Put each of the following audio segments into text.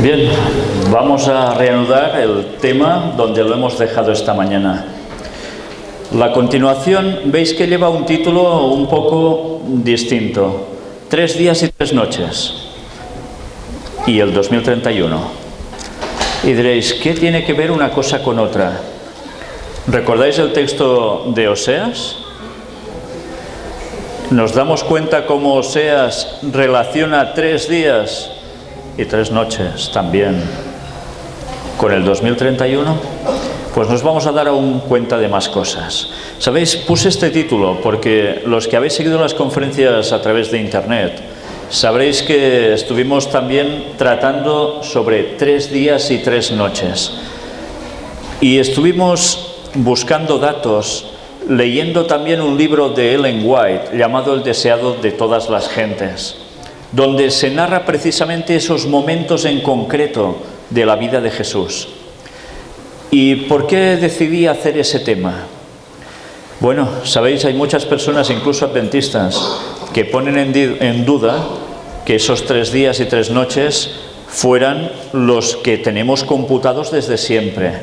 Bien, vamos a reanudar el tema donde lo hemos dejado esta mañana. La continuación, veis que lleva un título un poco distinto. 3 días y 3 noches. Y el 2031. Y diréis, ¿qué tiene que ver una cosa con otra? ¿Recordáis el texto de Oseas? Nos damos cuenta cómo Oseas relaciona 3 días y 3 noches también con el 2031. Pues nos vamos a dar aún cuenta de más cosas. ¿Sabéis? Puse este título porque los que habéis seguido las conferencias a través de internet sabréis que estuvimos también tratando sobre 3 días y 3 noches. Y estuvimos buscando datos, leyendo también un libro de Ellen White llamado El deseado de todas las gentes, donde se narra precisamente esos momentos en concreto de la vida de Jesús. ¿Y por qué decidí hacer ese tema? Bueno, sabéis, hay muchas personas, incluso adventistas, que ponen en duda que esos 3 días y 3 noches fueran los que tenemos computados desde siempre.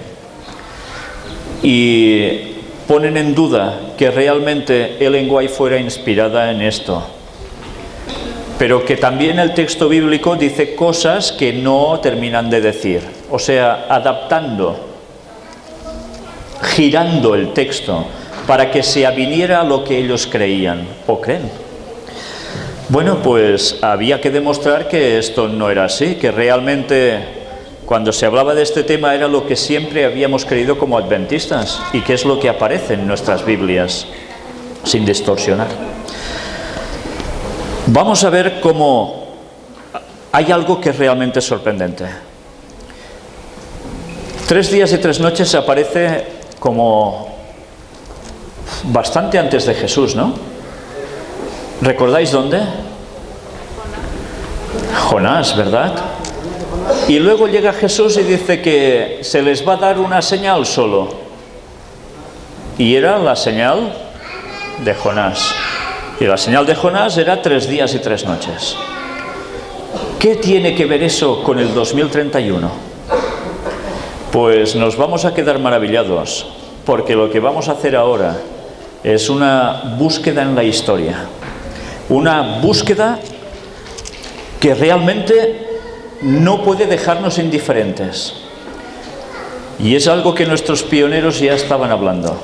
Y ponen en duda que realmente Ellen White fuera inspirada en esto. Pero que también el texto bíblico dice cosas que no terminan de decir. O sea, adaptando, girando el texto para que se aviniera a lo que ellos creían o creen. Bueno, pues había que demostrar que esto no era así, que realmente cuando se hablaba de este tema era lo que siempre habíamos creído como adventistas y que es lo que aparece en nuestras Biblias, sin distorsionar. Vamos a ver cómo hay algo que es realmente sorprendente. 3 días y 3 noches aparece como bastante antes de Jesús, ¿no? ¿Recordáis dónde? Jonás, ¿verdad? Y luego llega Jesús y dice que se les va a dar una señal solo. Y era la señal de Jonás. Y la señal de Jonás era 3 días y 3 noches. ¿Qué tiene que ver eso con el 2031? Pues nos vamos a quedar maravillados, porque lo que vamos a hacer ahora es una búsqueda en la historia. Una búsqueda que realmente no puede dejarnos indiferentes. Y es algo que nuestros pioneros ya estaban hablando.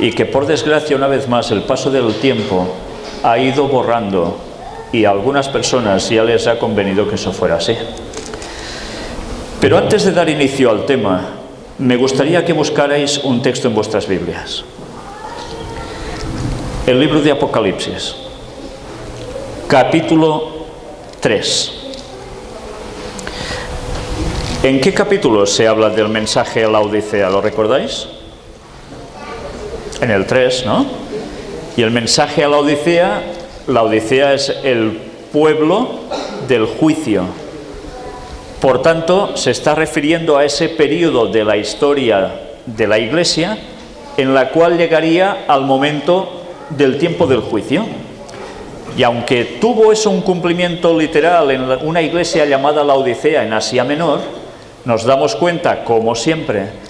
Y que por desgracia, una vez más, el paso del tiempo ha ido borrando y a algunas personas ya les ha convenido que eso fuera así. Pero antes de dar inicio al tema, me gustaría que buscarais un texto en vuestras Biblias. El libro de Apocalipsis, capítulo 3. ¿En qué capítulo se habla del mensaje a la Odisea? ¿Lo recordáis? En el 3, ¿no? Y el mensaje a la Odisea es el pueblo del juicio. Por tanto, se está refiriendo a ese periodo de la historia de la Iglesia en la cual llegaría al momento del tiempo del juicio. Y aunque tuvo eso un cumplimiento literal en una iglesia llamada la Odisea en Asia Menor, nos damos cuenta, como siempre,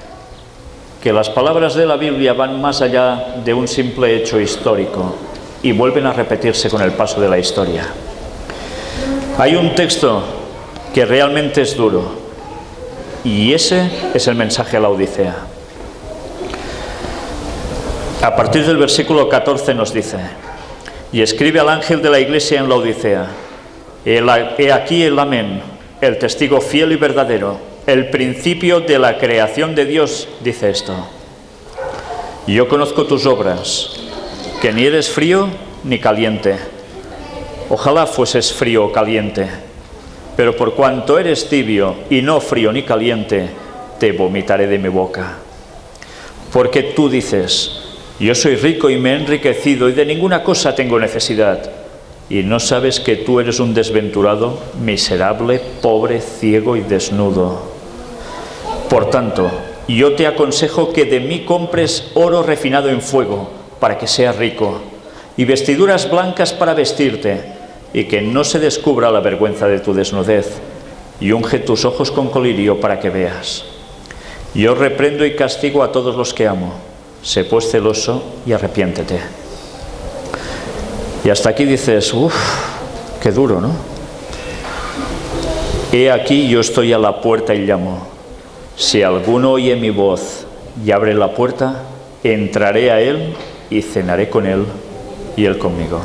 que las palabras de la Biblia van más allá de un simple hecho histórico y vuelven a repetirse con el paso de la historia. Hay un texto que realmente es duro y ese es el mensaje a la Odisea. A partir del versículo 14 nos dice: y escribe al ángel de la iglesia en la Odisea: he aquí el amén, el testigo fiel y verdadero, el principio de la creación de Dios, dice esto. Yo conozco tus obras, que ni eres frío ni caliente. Ojalá fueses frío o caliente, pero por cuanto eres tibio y no frío ni caliente, te vomitaré de mi boca. Porque tú dices: yo soy rico y me he enriquecido y de ninguna cosa tengo necesidad, y no sabes que tú eres un desventurado, miserable, pobre, ciego y desnudo. Por tanto, yo te aconsejo que de mí compres oro refinado en fuego, para que seas rico, y vestiduras blancas para vestirte, y que no se descubra la vergüenza de tu desnudez, y unge tus ojos con colirio para que veas. Yo reprendo y castigo a todos los que amo. Sé pues celoso y arrepiéntete. Y hasta aquí dices, uff, qué duro, ¿no? He aquí yo estoy a la puerta y llamo. Si alguno oye mi voz y abre la puerta, entraré a él y cenaré con él y él conmigo.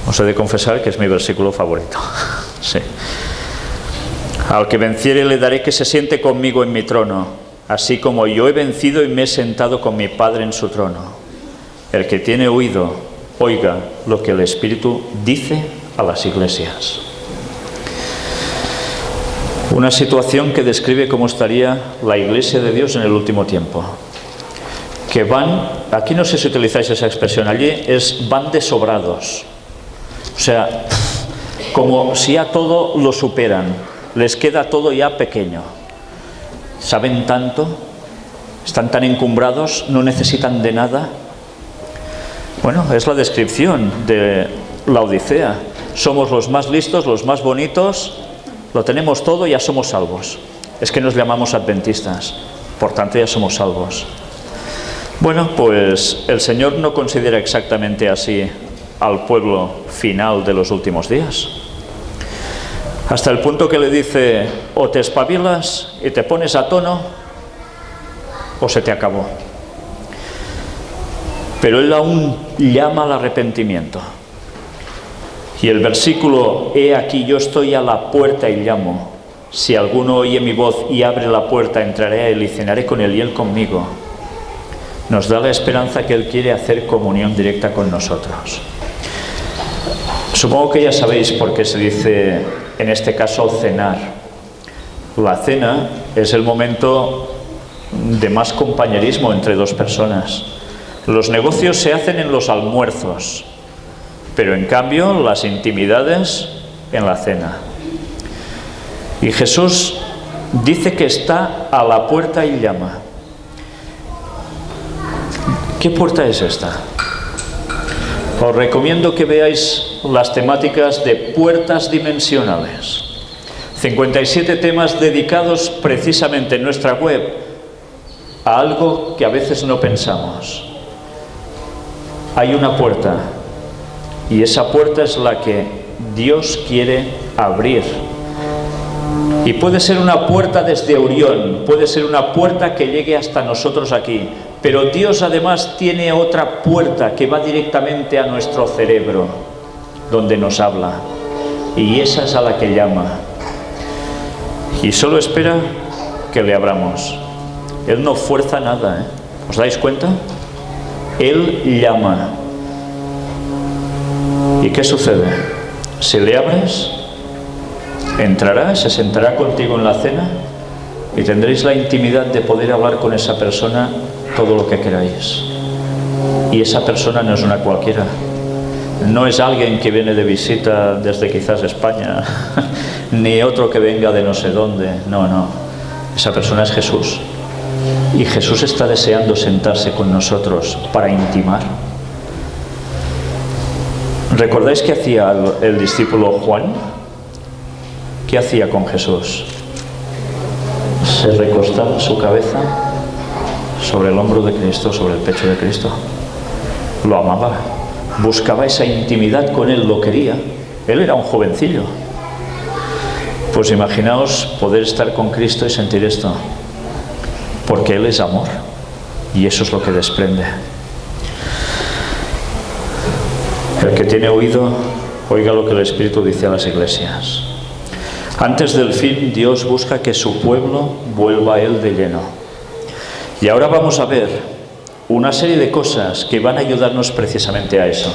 Os he de confesar que es mi versículo favorito. Sí. Al que venciere le daré que se siente conmigo en mi trono, así como yo he vencido y me he sentado con mi Padre en su trono. El que tiene oído, oiga lo que el Espíritu dice a las iglesias. Una situación que describe cómo estaría la Iglesia de Dios en el último tiempo. Que van, aquí no sé si utilizáis esa expresión, allí van de sobrados. O sea, como si a todo lo superan, les queda todo ya pequeño. Saben tanto, están tan encumbrados, no necesitan de nada. Bueno, es la descripción de la Odisea. Somos los más listos, los más bonitos, lo tenemos todo y ya somos salvos. Es que nos llamamos adventistas, por tanto ya somos salvos. Bueno, pues el Señor no considera exactamente así al pueblo final de los últimos días. Hasta el punto que le dice, o te espabilas y te pones a tono, o se te acabó. Pero Él aún llama al arrepentimiento. Y el versículo, he aquí yo estoy a la puerta y llamo. Si alguno oye mi voz y abre la puerta, entraré a Él y cenaré con Él y Él conmigo. Nos da la esperanza que Él quiere hacer comunión directa con nosotros. Supongo que ya sabéis por qué se dice, en este caso, cenar. La cena es el momento de más compañerismo entre dos personas. Los negocios se hacen en los almuerzos, pero en cambio las intimidades en la cena. Y Jesús dice que está a la puerta y llama. ¿Qué puerta es esta? Os recomiendo que veáis las temáticas de puertas dimensionales. 57 temas dedicados precisamente en nuestra web a algo que a veces no pensamos. Hay una puerta y esa puerta es la que Dios quiere abrir. Y puede ser una puerta desde Orión, puede ser una puerta que llegue hasta nosotros aquí. Pero Dios además tiene otra puerta que va directamente a nuestro cerebro, donde nos habla. Y esa es a la que llama. Y solo espera que le abramos. Él no fuerza nada, ¿eh? ¿Os dais cuenta? Él llama. ¿Y qué sucede? Si le abres, entrará, se sentará contigo en la cena y tendréis la intimidad de poder hablar con esa persona todo lo que queráis. Y esa persona no es una cualquiera. No es alguien que viene de visita desde quizás España, ni otro que venga de no sé dónde. No, no. Esa persona es Jesús. Y Jesús está deseando sentarse con nosotros para intimar. ¿Recordáis qué hacía el discípulo Juan? ¿Qué hacía con Jesús? Se recostaba su cabeza sobre el hombro de Cristo, sobre el pecho de Cristo. Lo amaba, buscaba esa intimidad con Él, lo quería. Él era un jovencillo. Pues imaginaos poder estar con Cristo y sentir esto, porque Él es amor y eso es lo que desprende. El que tiene oído, oiga lo que el Espíritu dice a las iglesias. Antes del fin, Dios busca que su pueblo vuelva a Él de lleno. Y ahora vamos a ver una serie de cosas que van a ayudarnos precisamente a eso.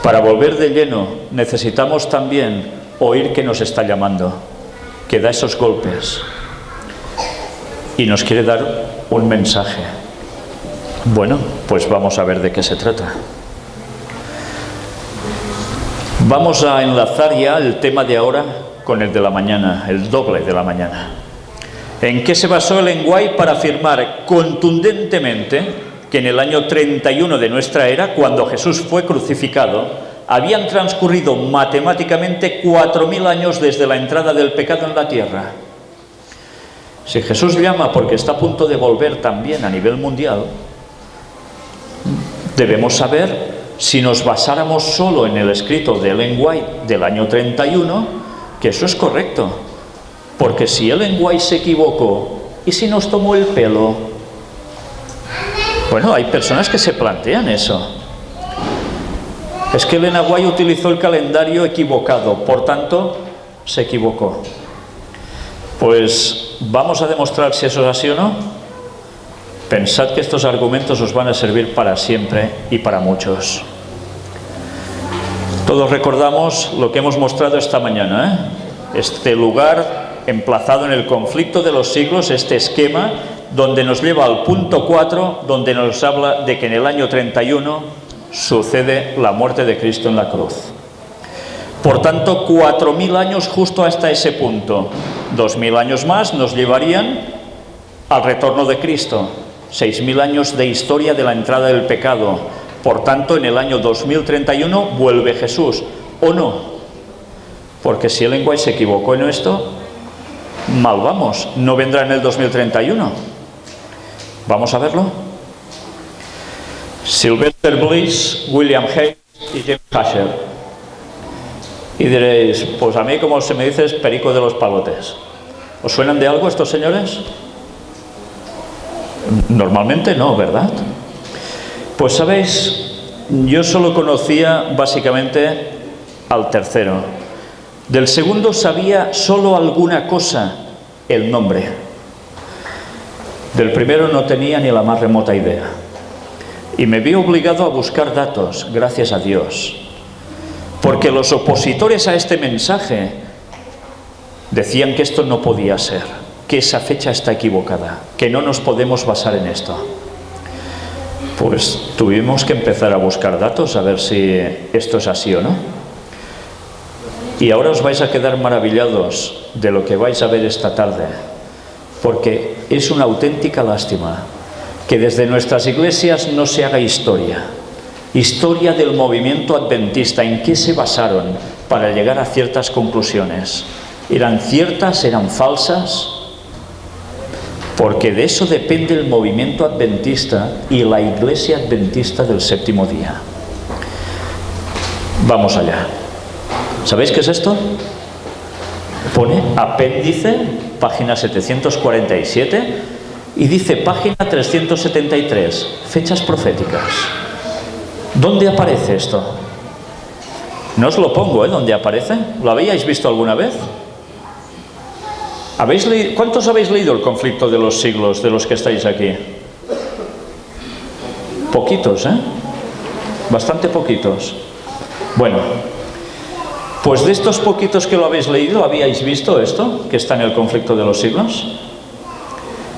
Para volver de lleno necesitamos también oír que nos está llamando, que da esos golpes y nos quiere dar un mensaje. Bueno, pues vamos a ver de qué se trata. Vamos a enlazar ya el tema de ahora con el de la mañana, el doble de la mañana. ¿En qué se basó Ellen White para afirmar contundentemente que en el año 31 de nuestra era, cuando Jesús fue crucificado, Habían transcurrido matemáticamente 4000 años desde la entrada del pecado en la tierra. Si Jesús llama porque está a punto de volver también a nivel mundial, debemos saber, si nos basáramos solo en el escrito de Ellen White del año 31, que eso es correcto. Porque si Ellen White se equivocó, ¿y si nos tomó el pelo? Bueno, hay personas que se plantean eso. Es que Ellen White utilizó el calendario equivocado, por tanto, se equivocó. Pues vamos a demostrar si eso es así o no. Pensad que estos argumentos os van a servir para siempre y para muchos. Todos recordamos lo que hemos mostrado esta mañana, este lugar emplazado en el conflicto de los siglos, este esquema donde nos lleva al punto 4, donde nos habla de que en el año 31 sucede la muerte de Cristo en la cruz. Por tanto, 4000 años justo hasta ese punto. 2000 años más nos llevarían al retorno de Cristo. 6000 años de historia de la entrada del pecado. Por tanto, en el año 2031 vuelve Jesús. ¿O no? Porque si Ellen White se equivocó en esto, mal vamos. No vendrá en el 2031. ¿Vamos a verlo? Sylvester Bliss, William Hayes y James Ussher. Y diréis, pues a mí, como se me dice, es perico de los palotes. ¿Os suenan de algo estos señores? Normalmente no, ¿verdad? Pues sabéis, yo solo conocía básicamente al tercero. Del segundo sabía solo alguna cosa, el nombre. Del primero no tenía ni la más remota idea. Y me vi obligado a buscar datos, gracias a Dios. Porque los opositores a este mensaje decían que esto no podía ser, que esa fecha está equivocada, que no nos podemos basar en esto. Pues tuvimos que empezar a buscar datos, a ver si esto es así o no. Y ahora os vais a quedar maravillados de lo que vais a ver esta tarde, porque es una auténtica lástima que desde nuestras iglesias no se haga historia. Historia del movimiento adventista, ¿en qué se basaron para llegar a ciertas conclusiones? ¿Eran ciertas? ¿Eran falsas? Porque de eso depende el movimiento adventista y la iglesia adventista del séptimo día. Vamos allá. ¿Sabéis qué es esto? Pone apéndice, página 747, y dice página 373, fechas proféticas. ¿Dónde aparece esto? No os lo pongo, ¿dónde aparece? ¿Lo habíais visto alguna vez? ¿Cuántos habéis leído el conflicto de los siglos de los que estáis aquí? Poquitos, Bastante poquitos. Bueno, pues de estos poquitos que lo habéis leído, ¿habíais visto esto que está en el conflicto de los siglos?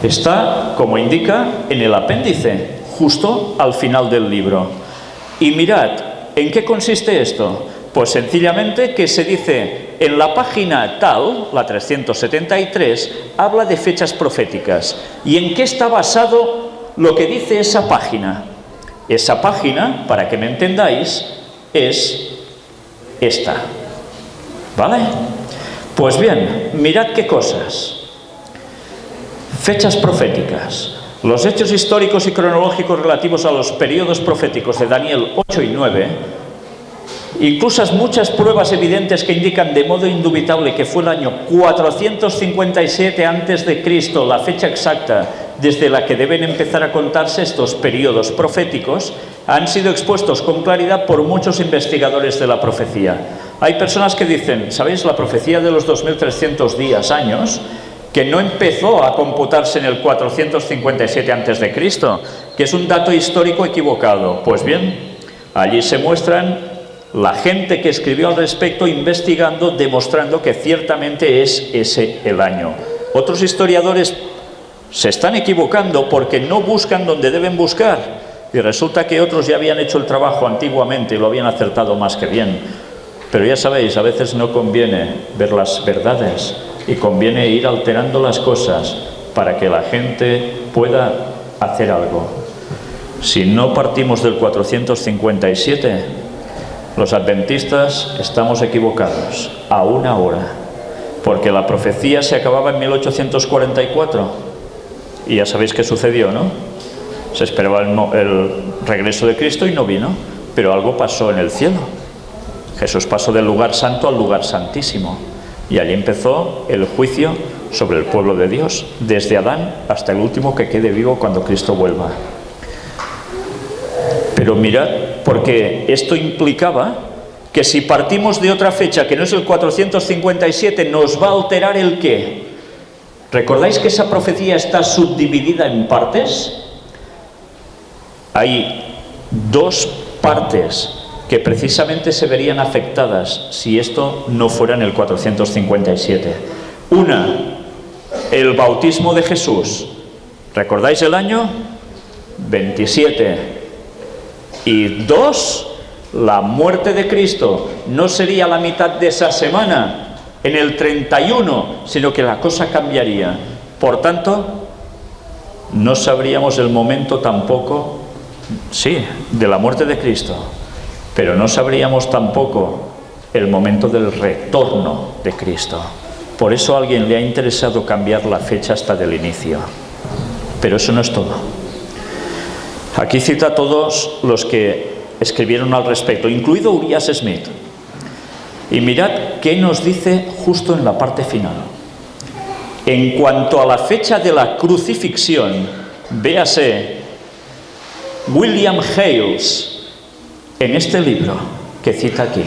Está, como indica, en el apéndice, justo al final del libro. Y mirad, ¿en qué consiste esto? Pues sencillamente que se dice, en la página tal, la 373, habla de fechas proféticas. ¿Y en qué está basado lo que dice esa página? Esa página, para que me entendáis, es esta. ¿Vale? Pues bien, mirad qué cosas. Fechas proféticas. Los hechos históricos y cronológicos relativos a los periodos proféticos de Daniel 8 y 9, incluso muchas pruebas evidentes que indican de modo indubitable que fue el año 457 a.C., la fecha exacta desde la que deben empezar a contarse estos periodos proféticos, han sido expuestos con claridad por muchos investigadores de la profecía. Hay personas que dicen, ¿sabéis? La profecía de los 2300 días, años, que no empezó a computarse en el 457 a.C., que es un dato histórico equivocado. Pues bien, allí se muestran la gente que escribió al respecto, investigando, demostrando que ciertamente es ese el año. Otros historiadores se están equivocando porque no buscan donde deben buscar, y resulta que otros ya habían hecho el trabajo antiguamente y lo habían acertado más que bien. Pero ya sabéis, a veces no conviene ver las verdades, y conviene ir alterando las cosas para que la gente pueda hacer algo. Si no partimos del 457, Los adventistas estamos equivocados a una hora, porque la profecía se acababa en 1844 y ya sabéis qué sucedió, ¿no? Se esperaba el regreso de Cristo y no vino, pero algo pasó en el cielo. Jesús pasó del lugar santo al lugar santísimo y allí empezó el juicio sobre el pueblo de Dios, desde Adán hasta el último que quede vivo cuando Cristo vuelva. Pero mirad, porque esto implicaba que si partimos de otra fecha que no es el 457, nos va a alterar el qué. ¿Recordáis que esa profecía está subdividida en partes? Hay dos partes que precisamente se verían afectadas si esto no fuera en el 457. Una, el bautismo de Jesús. ¿Recordáis el año? 27. Y dos, la muerte de Cristo. No sería la mitad de esa semana, en el 31, sino que la cosa cambiaría. Por tanto, no sabríamos el momento tampoco, sí, de la muerte de Cristo, pero no sabríamos tampoco el momento del retorno de Cristo. Por eso a alguien le ha interesado cambiar la fecha hasta del inicio. Pero eso no es todo. Aquí cita a todos los que escribieron al respecto, incluido Urias Smith. Y mirad qué nos dice justo en la parte final. En cuanto a la fecha de la crucifixión, véase William Hales en este libro que cita aquí.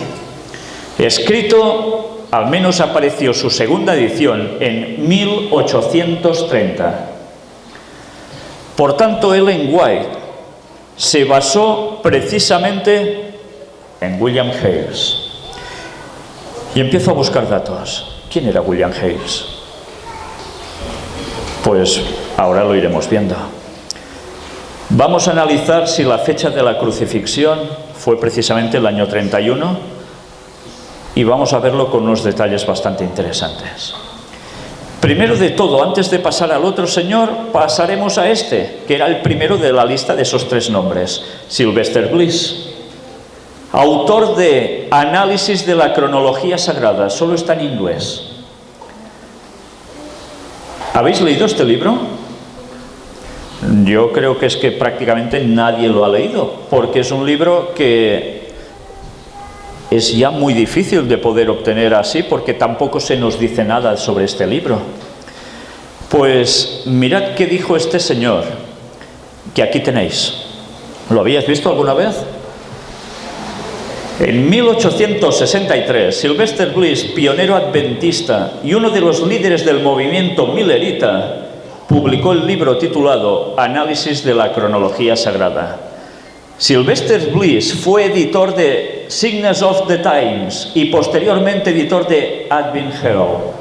Escrito, al menos apareció su segunda edición en 1830. Por tanto, Ellen White se basó precisamente en William Hales. Y empiezo a buscar datos. ¿Quién era William Hales? Pues ahora lo iremos viendo. Vamos a analizar si la fecha de la crucifixión fue precisamente el año 31 y vamos a verlo con unos detalles bastante interesantes. Primero de todo, antes de pasar al otro señor, pasaremos a este, que era el primero de la lista de esos tres nombres, Sylvester Bliss, autor de Análisis de la cronología sagrada, solo está en inglés. ¿Habéis leído este libro? Yo creo que es que prácticamente nadie lo ha leído, porque es un libro que es ya muy difícil de poder obtener así, porque tampoco se nos dice nada sobre este libro. Pues mirad qué dijo este señor, que aquí tenéis. ¿Lo habíais visto alguna vez? En 1863, Sylvester Bliss, pionero adventista y uno de los líderes del movimiento millerita, publicó el libro titulado Análisis de la cronología sagrada. Sylvester Bliss fue editor de Signs of the Times y posteriormente editor de Advent Herald.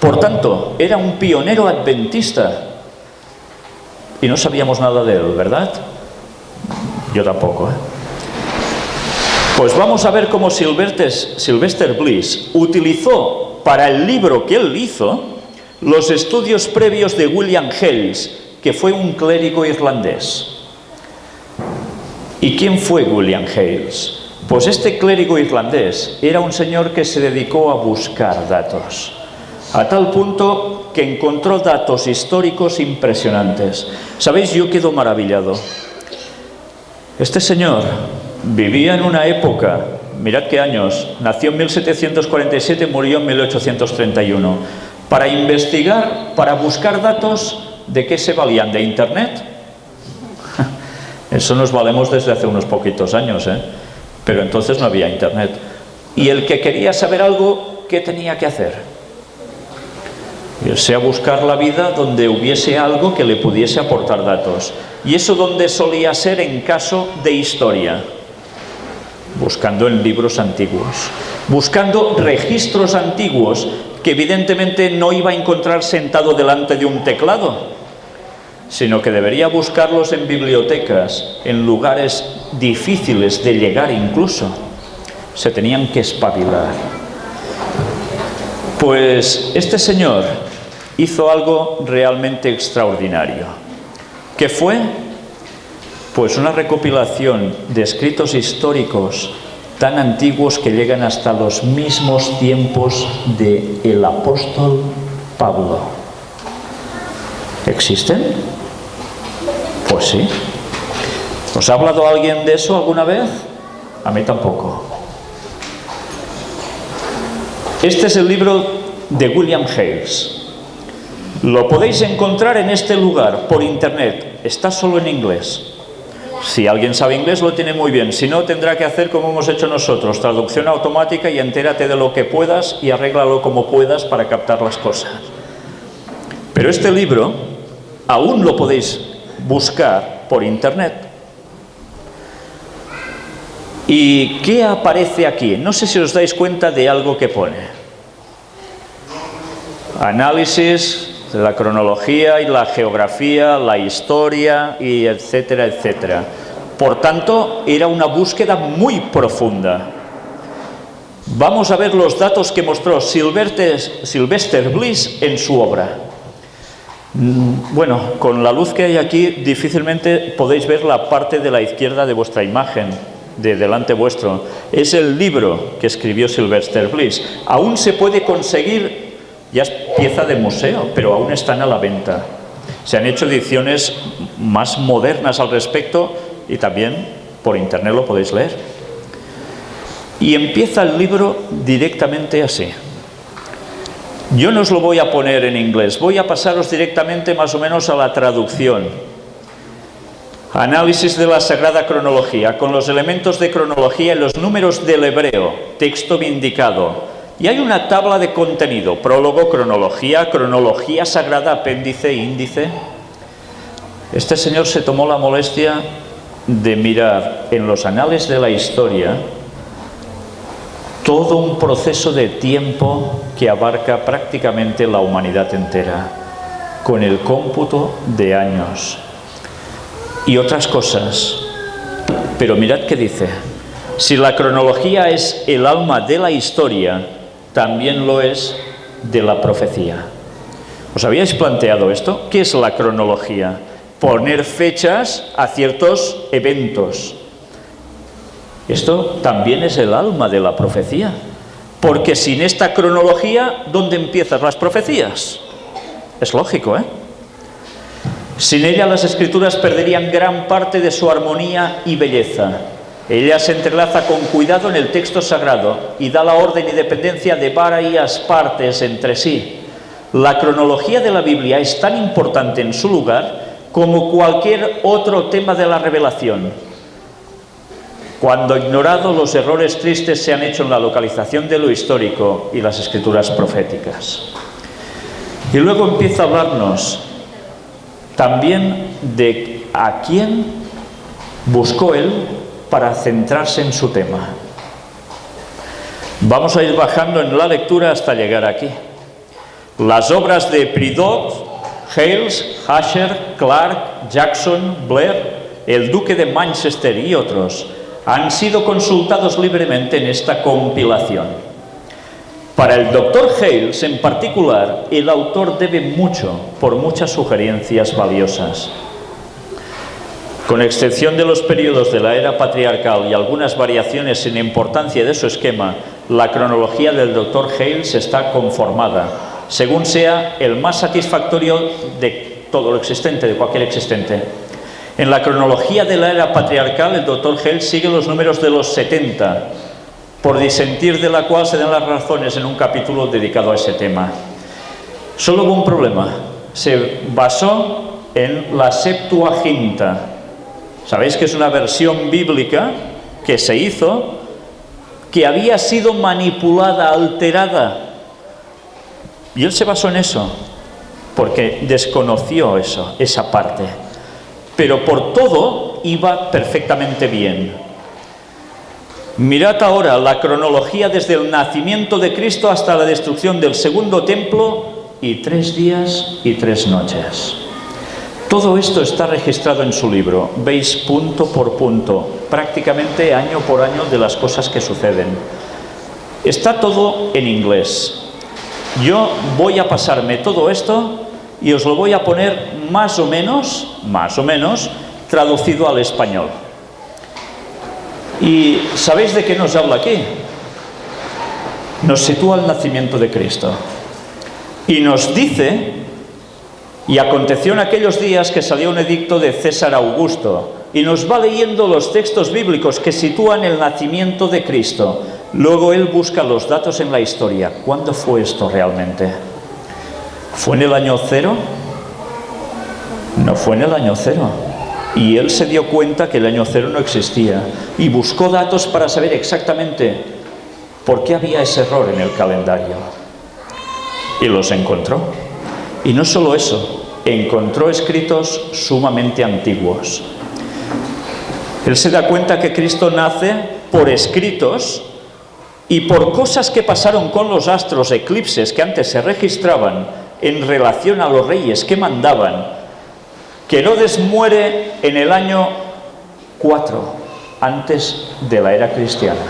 Por tanto, era un pionero adventista y no sabíamos nada de él, ¿verdad? Yo tampoco, ¿eh? Pues vamos a ver cómo Sylvester Bliss utilizó para el libro que él hizo los estudios previos de William Hales, que fue un clérigo irlandés. ¿Y quién fue William Hales? Pues este clérigo irlandés era un señor que se dedicó a buscar datos, a tal punto que encontró datos históricos impresionantes. ¿Sabéis? Yo quedo maravillado. Este señor vivía en una época, mirad qué años, nació en 1747, murió en 1831. Para investigar, para buscar datos, ¿de qué se valían? ¿De Internet? Eso nos valemos desde hace unos poquitos años, ¿eh? Pero entonces no había Internet. Y el que quería saber algo, ¿qué tenía que hacer? Irse a buscar la vida donde hubiese algo que le pudiese aportar datos. ¿Y eso dónde solía ser en caso de historia? Buscando en libros antiguos, buscando registros antiguos que evidentemente no iba a encontrar sentado delante de un teclado, sino que debería buscarlos en bibliotecas, en lugares difíciles de llegar incluso. Se tenían que espabilar. Pues este señor hizo algo realmente extraordinario. ¿Qué fue? Pues una recopilación de escritos históricos tan antiguos que llegan hasta los mismos tiempos del apóstol Pablo. ¿Existen? Pues sí. ¿Os ha hablado alguien de eso alguna vez? A mí tampoco. Este es el libro de William Hales. Lo podéis encontrar en este lugar, por internet. Está solo en inglés. Si alguien sabe inglés lo tiene muy bien. Si no, tendrá que hacer como hemos hecho nosotros, traducción automática, y entérate de lo que puedas y arréglalo como puedas para captar las cosas. Pero este libro aún lo podéis buscar por internet. ¿Y qué aparece aquí? No sé si os dais cuenta de algo que pone. Análisis de la cronología y la geografía, la historia, y etcétera, etcétera. Por tanto, era una búsqueda muy profunda. Vamos a ver los datos que mostró Sylvester Bliss en su obra. Bueno, con la luz que hay aquí, difícilmente podéis ver la parte de la izquierda de vuestra imagen, de delante vuestro. Es el libro que escribió Sylvester Bliss. Aún se puede conseguir. Ya es pieza de museo, pero aún están a la venta. Se han hecho ediciones más modernas al respecto y también por internet lo podéis leer. Y empieza el libro directamente así. Yo no os lo voy a poner en inglés, voy a pasaros directamente más o menos a la traducción. Análisis de la Sagrada Cronología, con los elementos de cronología y los números del hebreo, texto vindicado. Y hay una tabla de contenido, prólogo, cronología, cronología sagrada, apéndice, índice. Este señor se tomó la molestia de mirar en los anales de la historia todo un proceso de tiempo que abarca prácticamente la humanidad entera, con el cómputo de años y otras cosas. Pero mirad qué dice. Si la cronología es el alma de la historia, también lo es de la profecía. ¿Os habíais planteado esto? ¿Qué es la cronología? Poner fechas a ciertos eventos. Esto también es el alma de la profecía. Porque sin esta cronología, ¿dónde empiezan las profecías? Es lógico, ¿eh? Sin ella las escrituras perderían gran parte de su armonía y belleza. Ella se entrelaza con cuidado en el texto sagrado y da la orden y dependencia de varias partes entre sí. La cronología de la Biblia es tan importante en su lugar como cualquier otro tema de la revelación. Cuando ignorado, los errores tristes se han hecho en la localización de lo histórico y las escrituras proféticas. Y luego empieza a hablarnos también de a quién buscó él para centrarse en su tema. Vamos a ir bajando en la lectura hasta llegar aquí. Las obras de Prideaux, Hales, Asher, Clark, Jackson, Blair, el duque de Manchester y otros han sido consultados libremente en esta compilación. Para el Dr. Hales en particular, el autor debe mucho por muchas sugerencias valiosas. Con excepción de los periodos de la era patriarcal y algunas variaciones sin importancia de su esquema, la cronología del Dr. Hales está conformada, según sea el más satisfactorio de todo lo existente, de cualquier existente. En la cronología de la era patriarcal, el Dr. Hales sigue los números de los 70, por disentir de la cual se dan las razones en un capítulo dedicado a ese tema. Solo hubo un problema. Se basó en la Septuaginta. Sabéis que es una versión bíblica que se hizo, que había sido manipulada, alterada. Y él se basó en eso, porque desconoció eso, esa parte. Pero por todo iba perfectamente bien. Mirad ahora la cronología desde el nacimiento de Cristo hasta la destrucción del segundo templo y 3 días y 3 noches. Todo esto está registrado en su libro. Veis punto por punto, prácticamente año por año de las cosas que suceden. Está todo en inglés. Yo voy a pasarme todo esto y os lo voy a poner más o menos, traducido al español. ¿Y sabéis de qué nos habla aquí? Nos sitúa el nacimiento de Cristo. Y nos dice, y aconteció en aquellos días que salió un edicto de César Augusto, y nos va leyendo los textos bíblicos que sitúan el nacimiento de Cristo. Luego él busca los datos en la historia. ¿Cuándo fue esto realmente? ¿Fue en el año 0? No fue en el año 0. Y él se dio cuenta que el año 0 no existía. Y buscó datos para saber exactamente por qué había ese error en el calendario. Y los encontró. Y no solo eso, encontró escritos sumamente antiguos. Él se da cuenta que Cristo nace por escritos y por cosas que pasaron con los astros, eclipses que antes se registraban en relación a los reyes que mandaban, que Herodes muere en el año 4, antes de la era cristiana.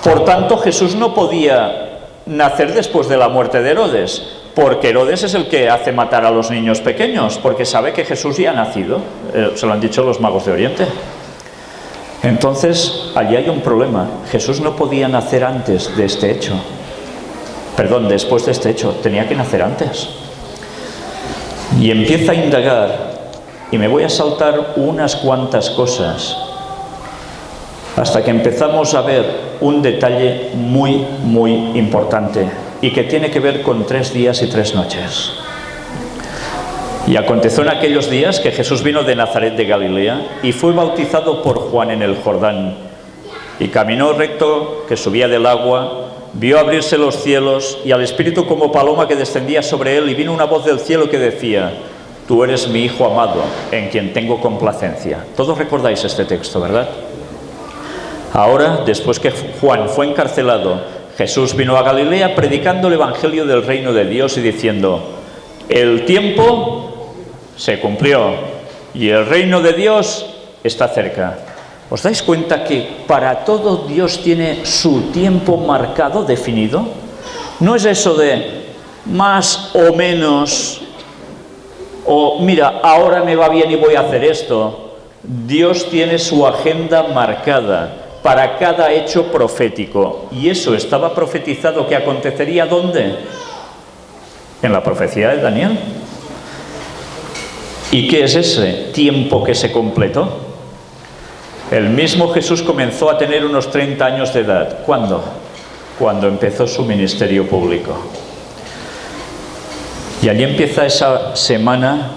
Por tanto, Jesús no podía nacer después de la muerte de Herodes, porque Herodes es el que hace matar a los niños pequeños, porque sabe que Jesús ya ha nacido. Se lo han dicho los magos de Oriente. Entonces, allí hay un problema. Jesús no podía nacer antes de este hecho. Perdón, después de este hecho. Tenía que nacer antes. Y empieza a indagar, y me voy a saltar unas cuantas cosas, hasta que empezamos a ver un detalle muy, muy importante, y que tiene que ver con 3 días y 3 noches. Y aconteció en aquellos días que Jesús vino de Nazaret de Galilea y fue bautizado por Juan en el Jordán. Y caminó recto, que subía del agua, vio abrirse los cielos y al Espíritu como paloma que descendía sobre él, y vino una voz del cielo que decía: Tú eres mi Hijo amado, en quien tengo complacencia. Todos recordáis este texto, ¿verdad? Ahora, después que Juan fue encarcelado, Jesús vino a Galilea predicando el Evangelio del reino de Dios y diciendo: El tiempo se cumplió y el reino de Dios está cerca. ¿Os dais cuenta que para todo Dios tiene su tiempo marcado, definido? No es eso de más o menos, o mira, ahora me va bien y voy a hacer esto. Dios tiene su agenda marcada para cada hecho profético, y eso estaba profetizado que acontecería ¿dónde? En la profecía de Daniel. ¿Y qué es ese tiempo que se completó? El mismo Jesús comenzó a tener unos 30 años de edad. ¿Cuándo? Cuando empezó su ministerio público. Y allí empieza esa semana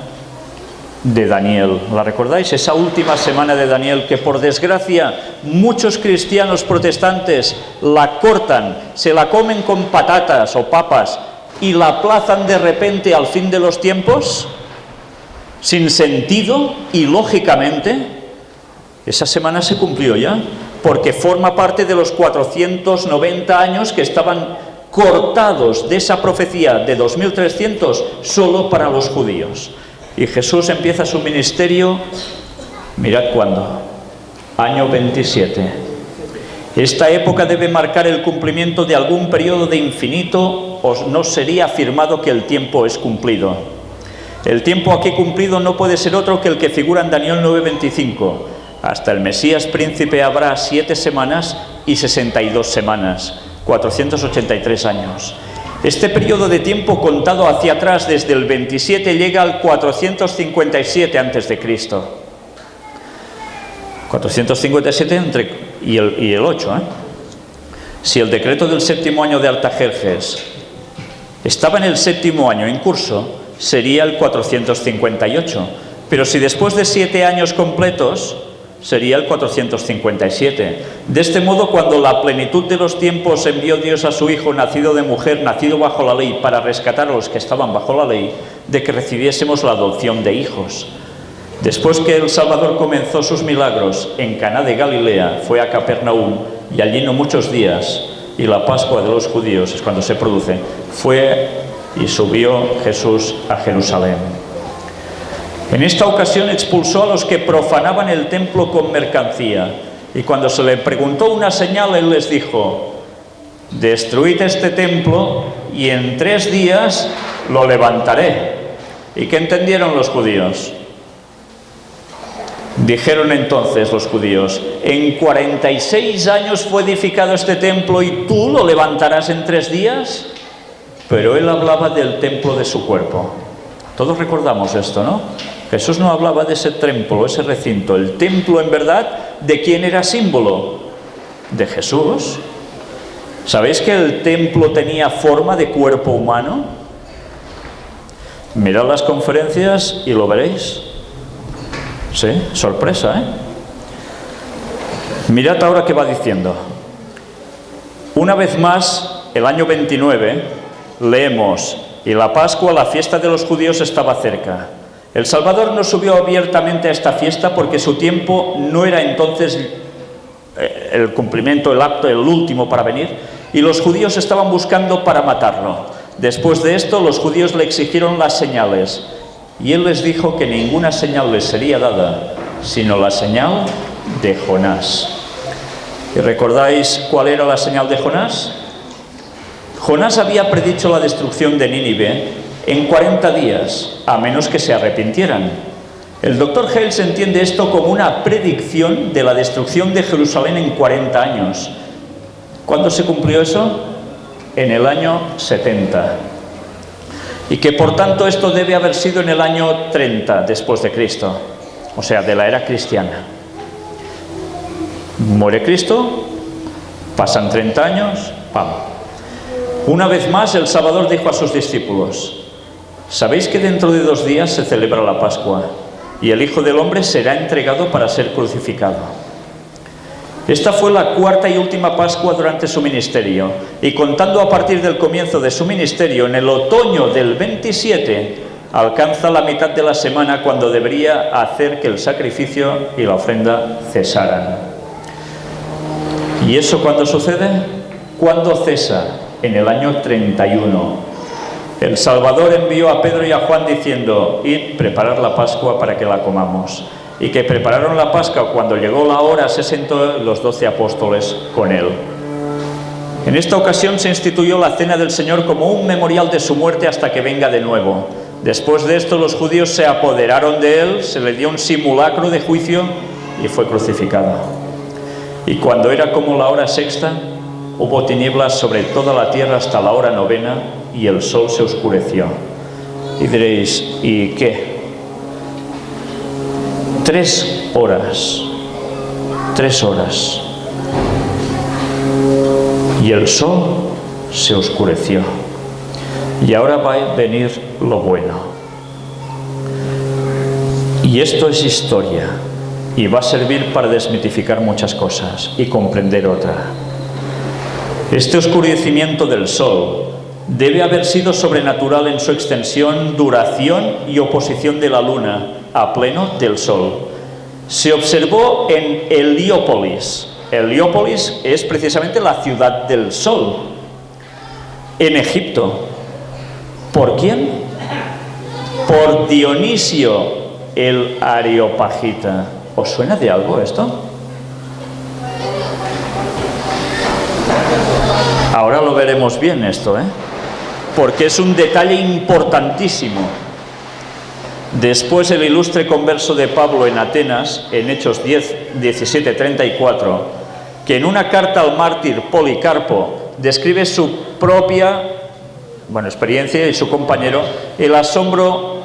de Daniel. ¿La recordáis? Esa última semana de Daniel que, por desgracia, muchos cristianos protestantes la cortan, se la comen con patatas o papas y la aplazan de repente al fin de los tiempos, sin sentido y lógicamente. Esa semana se cumplió ya, porque forma parte de los 490 años que estaban cortados de esa profecía de 2300 solo para los judíos. Y Jesús empieza su ministerio, mirad cuándo, año 27. Esta época debe marcar el cumplimiento de algún periodo de infinito, o no sería afirmado que el tiempo es cumplido. El tiempo aquí cumplido no puede ser otro que el que figura en Daniel 9:25. Hasta el Mesías príncipe habrá 7 semanas y 62 semanas, 483 años. Este periodo de tiempo contado hacia atrás desde el 27 llega al 457 a.C. 457 y el 8. Si el decreto del 7º año de Artajerjes estaba en el 7º año en curso, sería el 458. Pero si después de 7 años completos, sería el 457. De este modo, cuando la plenitud de los tiempos envió Dios a su Hijo, nacido de mujer, nacido bajo la ley, para rescatar a los que estaban bajo la ley, de que recibiésemos la adopción de hijos. Después que el Salvador comenzó sus milagros en Caná de Galilea, fue a Capernaum, y allí no muchos días, y la Pascua de los judíos es cuando se produce, fue y subió Jesús a Jerusalén. En esta ocasión expulsó a los que profanaban el templo con mercancía, y cuando se le preguntó una señal, él les dijo: destruid este templo y en 3 días lo levantaré. ¿Y qué entendieron los judíos? Dijeron entonces los judíos: en 46 años fue edificado este templo y tú lo levantarás en 3 días. Pero él hablaba del templo de su cuerpo. Todos recordamos esto, ¿no? Jesús no hablaba de ese templo, ese recinto. El templo, en verdad, ¿de quién era símbolo? De Jesús. ¿Sabéis que el templo tenía forma de cuerpo humano? Mirad las conferencias y lo veréis. Sí, sorpresa, ¿eh? Mirad ahora qué va diciendo. Una vez más, el año 29, leemos: y la Pascua, la fiesta de los judíos, estaba cerca. El Salvador no subió abiertamente a esta fiesta porque su tiempo no era entonces el cumplimiento, el acto, el último para venir, y los judíos estaban buscando para matarlo. Después de esto, los judíos le exigieron las señales, y él les dijo que ninguna señal les sería dada, sino la señal de Jonás. ¿Y recordáis cuál era la señal de Jonás? Jonás había predicho la destrucción de Nínive en 40 días, a menos que se arrepintieran. El doctor Hales entiende esto como una predicción de la destrucción de Jerusalén en 40 años. ¿Cuándo se cumplió eso? En el año 70. Y que por tanto esto debe haber sido en el año 30 después de Cristo, o sea, de la era cristiana. Muere Cristo, pasan 30 años, ¡pam! Una vez más el Salvador dijo a sus discípulos: ¿sabéis que dentro de 2 días se celebra la Pascua y el Hijo del Hombre será entregado para ser crucificado? Esta fue la 4ª y última Pascua durante su ministerio, y contando a partir del comienzo de su ministerio, en el otoño del 27, alcanza la mitad de la semana, cuando debería hacer que el sacrificio y la ofrenda cesaran. ¿Y eso cuándo sucede? ¿Cuándo cesa? En el año 31. El Salvador envió a Pedro y a Juan diciendo: id, preparad la Pascua para que la comamos. Y que prepararon la Pascua. Cuando llegó la hora, se sentó los 12 apóstoles con él. En esta ocasión se instituyó la Cena del Señor como un memorial de su muerte hasta que venga de nuevo. Después de esto, los judíos se apoderaron de él, se le dio un simulacro de juicio y fue crucificado. Y cuando era como la hora 6, hubo tinieblas sobre toda la tierra hasta la hora 9, y el sol se oscureció. Y diréis: ¿y qué? 3 horas. 3 horas. Y el sol se oscureció. Y ahora va a venir lo bueno. Y esto es historia. Y va a servir para desmitificar muchas cosas y comprender otra. Este oscurecimiento del sol debe haber sido sobrenatural en su extensión, duración y oposición de la luna a pleno del sol. Se observó en Heliópolis. Heliópolis es precisamente la ciudad del sol, en Egipto. ¿Por quién? Por Dionisio el Areopagita. ¿Os suena de algo esto? Ahora lo veremos bien esto, porque es un detalle importantísimo. Después el ilustre converso de Pablo en Atenas, en Hechos 17:34, que en una carta al mártir Policarpo describe su propia experiencia, y su compañero, el asombro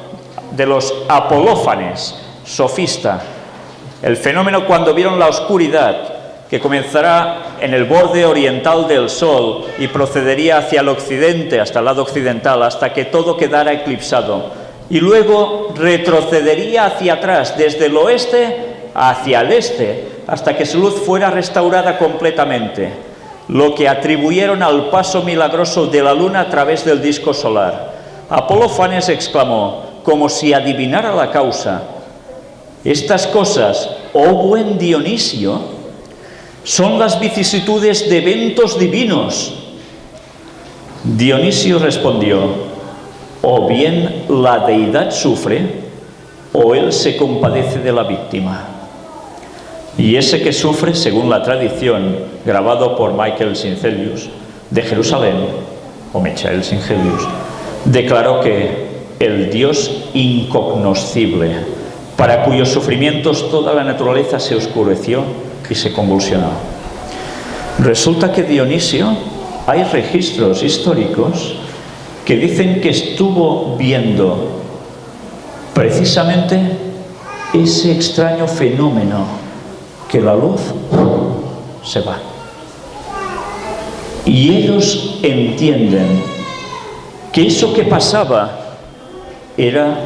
de los apolófanes, sofista, el fenómeno cuando vieron la oscuridad que comenzará en el borde oriental del sol y procedería hacia el occidente, hasta el lado occidental, hasta que todo quedara eclipsado. Y luego retrocedería hacia atrás, desde el oeste hacia el este, hasta que su luz fuera restaurada completamente, lo que atribuyeron al paso milagroso de la luna a través del disco solar. Apolófanes exclamó, como si adivinara la causa: estas cosas, oh buen Dionisio, son las vicisitudes de eventos divinos. Dionisio respondió: o bien la deidad sufre, o él se compadece de la víctima. Y ese que sufre, según la tradición, grabado por Michael Sincelius, de Jerusalén, o Michael Sincelius, declaró que el Dios incognoscible, para cuyos sufrimientos toda la naturaleza se oscureció y se convulsionó. Resulta que Dionisio, hay registros históricos que dicen que estuvo viendo precisamente ese extraño fenómeno, que la luz se va. Y ellos entienden que eso que pasaba era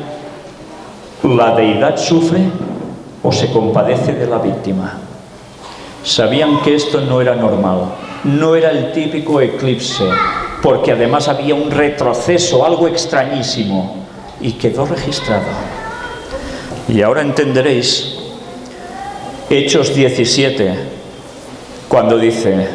la deidad sufre o se compadece de la víctima. Sabían que esto no era normal, no era el típico eclipse, porque además había un retroceso, algo extrañísimo, y quedó registrado. Y ahora entenderéis Hechos 17, cuando dice: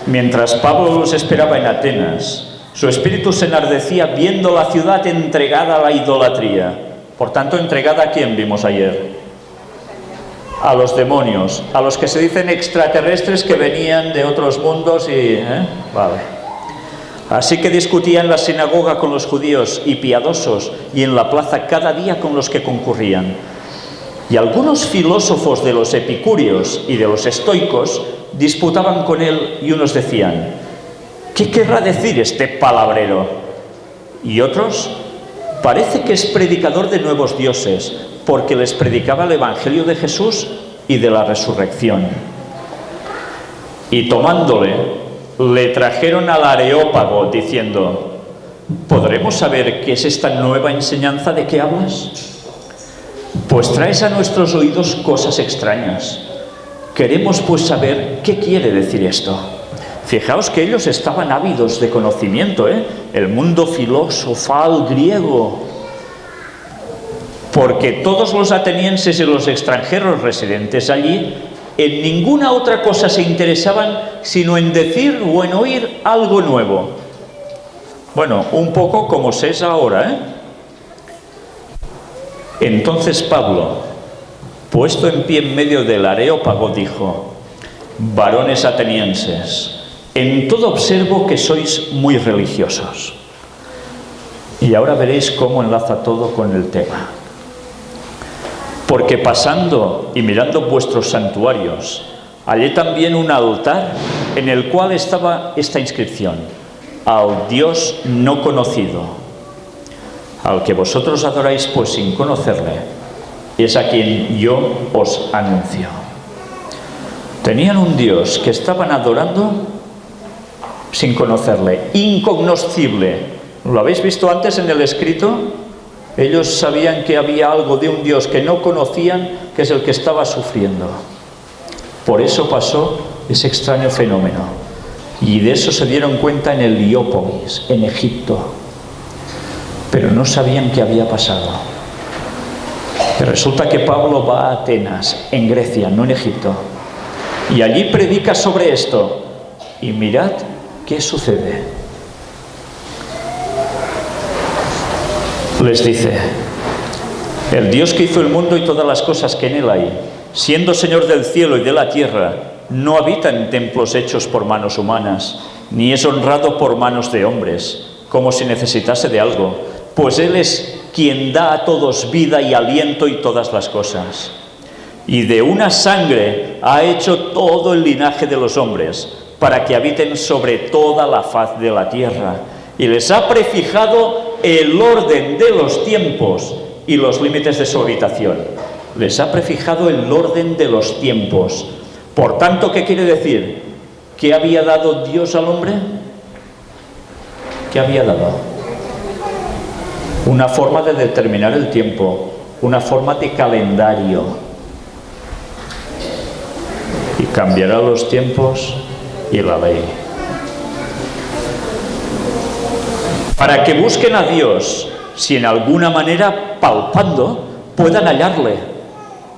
mientras Pablo los esperaba en Atenas, su espíritu se enardecía viendo la ciudad entregada a la idolatría. Por tanto, ¿entregada a quién vimos ayer? A los demonios, a los que se dicen extraterrestres que venían de otros mundos y... Vale. Así que discutía en la sinagoga con los judíos y piadosos, y en la plaza cada día con los que concurrían. Y algunos filósofos de los epicúreos y de los estoicos disputaban con él, y unos decían: ¿qué querrá decir este palabrero? Y otros: parece que es predicador de nuevos dioses, porque les predicaba el evangelio de Jesús y de la resurrección. Y tomándole, le trajeron al Areópago, diciendo: ¿podremos saber qué es esta nueva enseñanza de que hablas? Pues traes a nuestros oídos cosas extrañas. Queremos pues saber qué quiere decir esto. Fijaos que ellos estaban ávidos de conocimiento, el mundo filosofal griego, porque todos los atenienses y los extranjeros residentes allí en ninguna otra cosa se interesaban sino en decir o en oír algo nuevo. Bueno, un poco como se es ahora, Entonces Pablo, puesto en pie en medio del Areópago, dijo: varones atenienses, en todo observo que sois muy religiosos. Y ahora veréis cómo enlaza todo con el tema. Porque pasando y mirando vuestros santuarios, hallé también un altar en el cual estaba esta inscripción: al Dios no conocido, al que vosotros adoráis pues sin conocerle, es a quien yo os anuncio. Tenían un Dios que estaban adorando sin conocerle, incognoscible. ¿Lo habéis visto antes en el escrito? Ellos sabían que había algo de un Dios que no conocían, que es el que estaba sufriendo. Por eso pasó ese extraño fenómeno. Y de eso se dieron cuenta en Heliópolis, en Egipto. Pero no sabían qué había pasado. Y resulta que Pablo va a Atenas, en Grecia, no en Egipto. Y allí predica sobre esto. Y mirad qué sucede. Les dice: el Dios que hizo el mundo y todas las cosas que en él hay, siendo Señor del cielo y de la tierra, no habita en templos hechos por manos humanas, ni es honrado por manos de hombres, como si necesitase de algo, pues Él es quien da a todos vida y aliento y todas las cosas. Y de una sangre ha hecho todo el linaje de los hombres, para que habiten sobre toda la faz de la tierra, y les ha prefijado el orden de los tiempos y los límites de su habitación. Les ha prefijado el orden de los tiempos. Por tanto, ¿qué quiere decir? ¿Qué había dado Dios al hombre? ¿Qué había dado? Una forma de determinar el tiempo, una forma de calendario. Y cambiará los tiempos y la ley. Para que busquen a Dios, si en alguna manera, palpando, puedan hallarle,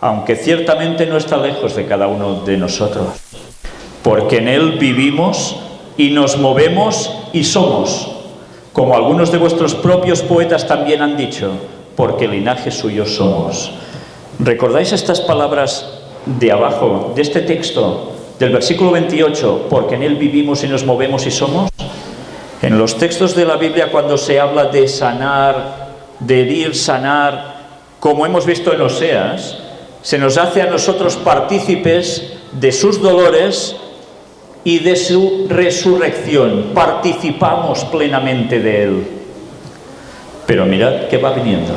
aunque ciertamente no está lejos de cada uno de nosotros, porque en Él vivimos y nos movemos y somos, como algunos de vuestros propios poetas también han dicho, porque linaje suyo somos. ¿Recordáis estas palabras de abajo, de este texto, del versículo 28, porque en Él vivimos y nos movemos y somos? En los textos de la Biblia, cuando se habla de sanar, de herir, sanar, como hemos visto en Oseas, se nos hace a nosotros partícipes de sus dolores y de su resurrección. Participamos plenamente de Él. Pero mirad que va viniendo.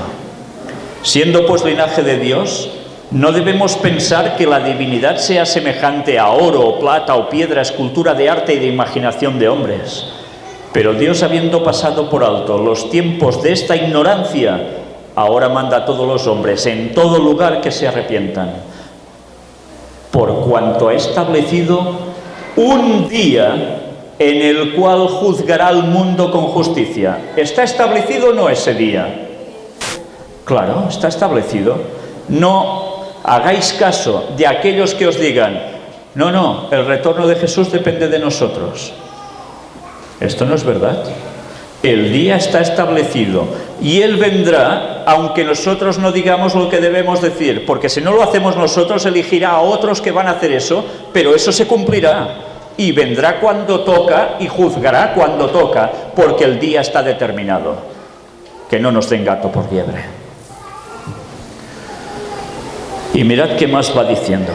Siendo pues linaje de Dios, no debemos pensar que la divinidad sea semejante a oro o plata o piedra, escultura de arte y de imaginación de hombres. Pero Dios, habiendo pasado por alto los tiempos de esta ignorancia, ahora manda a todos los hombres en todo lugar que se arrepientan, por cuanto ha establecido un día en el cual juzgará al mundo con justicia. ¿Está establecido o no ese día? Claro, está establecido. No hagáis caso de aquellos que os digan, no, el retorno de Jesús depende de nosotros. Esto no es verdad. El día está establecido y Él vendrá, aunque nosotros no digamos lo que debemos decir, porque si no lo hacemos nosotros, elegirá a otros que van a hacer eso, pero eso se cumplirá y vendrá cuando toca y juzgará cuando toca, porque el día está determinado. Que no nos den gato por liebre. Y mirad qué más va diciendo.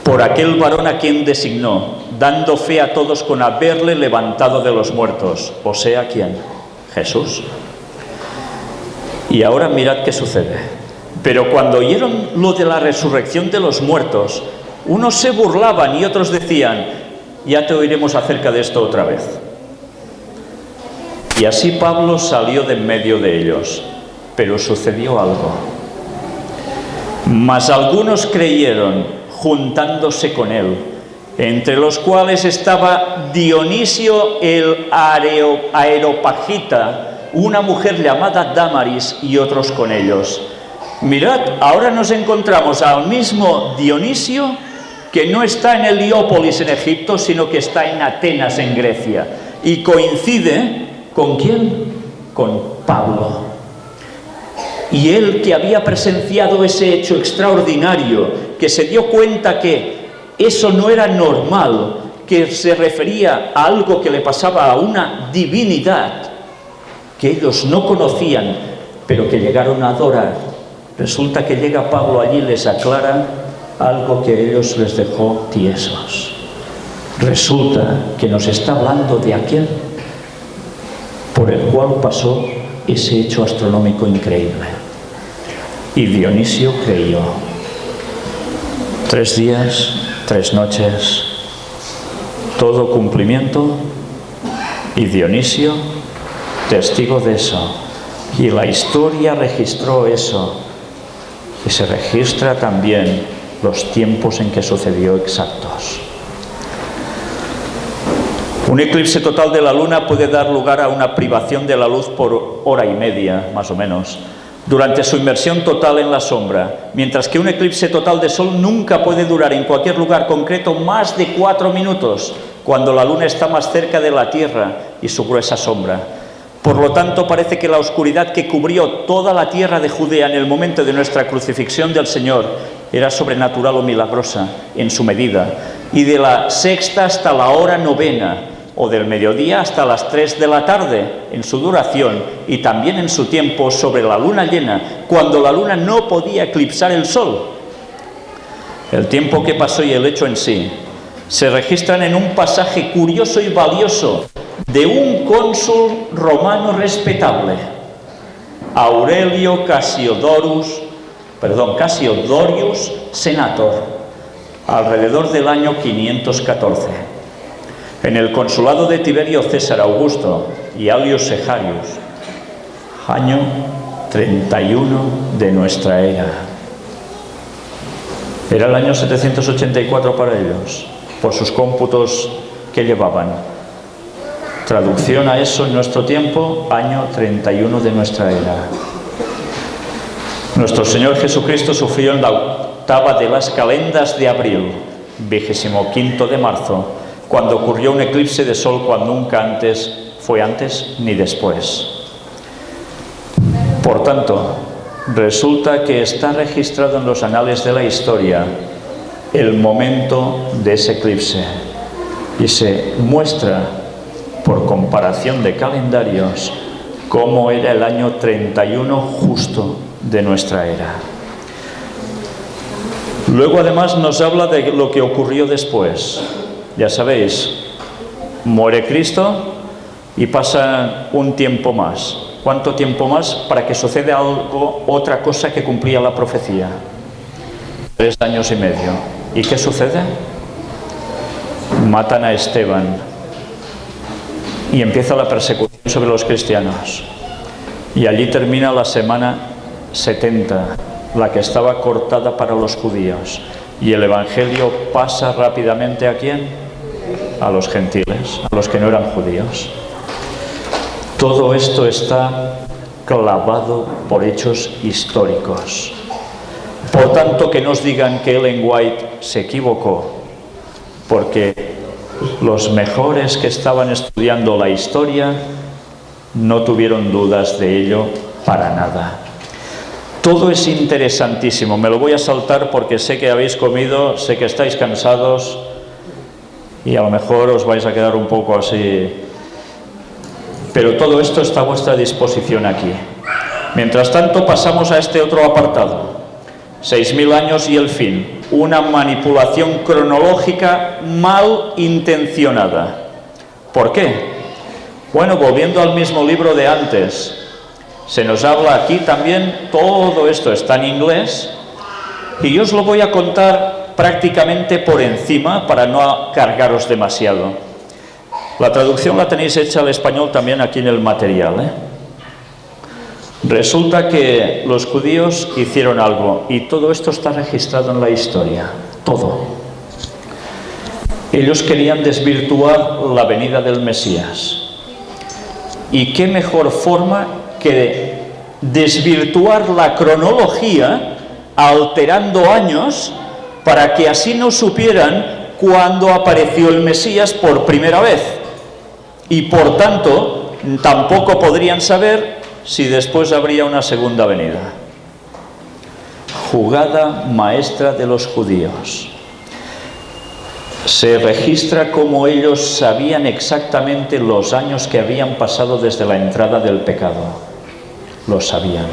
Por aquel varón a quien designó, dando fe a todos con haberle levantado de los muertos. O sea, ¿quién? Jesús. Y ahora mirad qué sucede. Pero cuando oyeron lo de la resurrección de los muertos, unos se burlaban y otros decían, ya te oiremos acerca de esto otra vez. Y así Pablo salió de en medio de ellos. Pero sucedió algo. Mas algunos creyeron, juntándose con él, entre los cuales estaba Dionisio el Areopagita, una mujer llamada Dámaris y otros con ellos. Mirad, ahora nos encontramos al mismo Dionisio, que no está en Heliópolis en Egipto, sino que está en Atenas en Grecia, y coincide ¿con quién? Con Pablo. Y él, que había presenciado ese hecho extraordinario, que se dio cuenta que eso no era normal, que se refería a algo que le pasaba a una divinidad que ellos no conocían, pero que llegaron a adorar. Resulta que llega Pablo allí y les aclara algo que a ellos les dejó tiesos. Resulta que nos está hablando de aquel por el cual pasó ese hecho astronómico increíble. Y Dionisio creyó. 3 días, 3 noches, todo cumplimiento, y Dionisio, testigo de eso. Y la historia registró eso. Y se registra también los tiempos en que sucedió exactos. Un eclipse total de la luna puede dar lugar a una privación de la luz por 1h30, más o menos, durante su inmersión total en la sombra, mientras que un eclipse total de sol nunca puede durar en cualquier lugar concreto más de 4 minutos, cuando la luna está más cerca de la Tierra y su gruesa sombra. Por lo tanto, parece que la oscuridad que cubrió toda la tierra de Judea en el momento de nuestra crucifixión del Señor era sobrenatural o milagrosa en su medida, y de la sexta hasta la hora novena, o del mediodía hasta las 3 de la tarde en su duración, y también en su tiempo sobre la luna llena, cuando la luna no podía eclipsar el sol. El tiempo que pasó y el hecho en sí se registran en un pasaje curioso y valioso de un cónsul romano respetable, Aurelio Cassiodorus Senator, alrededor del año 514. En el consulado de Tiberio César Augusto y Alio Sejarius, año 31 de nuestra era. Era el año 784 para ellos, por sus cómputos que llevaban. Traducción a eso en nuestro tiempo, año 31 de nuestra era. Nuestro Señor Jesucristo sufrió en la octava de las calendas de abril, 25 de marzo, cuando ocurrió un eclipse de sol cual nunca antes fue antes ni después. Por tanto, resulta que está registrado en los anales de la historia el momento de ese eclipse y se muestra, por comparación de calendarios, cómo era el año 31 justo de nuestra era. Luego además nos habla de lo que ocurrió después. Ya sabéis, muere Cristo y pasa un tiempo más. ¿Cuánto tiempo más? Para que suceda algo, otra cosa que cumplía la profecía. 3 años y medio. ¿Y qué sucede? Matan a Esteban y empieza la persecución sobre los cristianos. Y allí termina la semana 70, la que estaba cortada para los judíos. Y el Evangelio pasa rápidamente ¿a quién? A los gentiles, a los que no eran judíos. Todo esto está clavado por hechos históricos. Por tanto, que nos digan que Ellen White se equivocó, porque los mejores que estaban estudiando la historia no tuvieron dudas de ello para nada. Todo es interesantísimo. Me lo voy a saltar porque sé que habéis comido, sé que estáis cansados y a lo mejor os vais a quedar un poco así. Pero todo esto está a vuestra disposición aquí. Mientras tanto, pasamos a este otro apartado. 6.000 años y el fin. Una manipulación cronológica mal intencionada. ¿Por qué? Bueno, volviendo al mismo libro de antes, se nos habla aquí también, todo esto está en inglés, y yo os lo voy a contar prácticamente por encima para no cargaros demasiado. La traducción la tenéis hecha al español también aquí en el material, Resulta que los judíos hicieron algo, y todo esto está registrado en la historia, todo. Ellos querían desvirtuar la venida del Mesías. ¿Y qué mejor forma que desvirtuar la cronología alterando años para que así no supieran cuándo apareció el Mesías por primera vez? Y por tanto, tampoco podrían saber si después habría una segunda venida. Jugada maestra de los judíos. Se registra como ellos sabían exactamente los años que habían pasado desde la entrada del pecado. Lo sabían.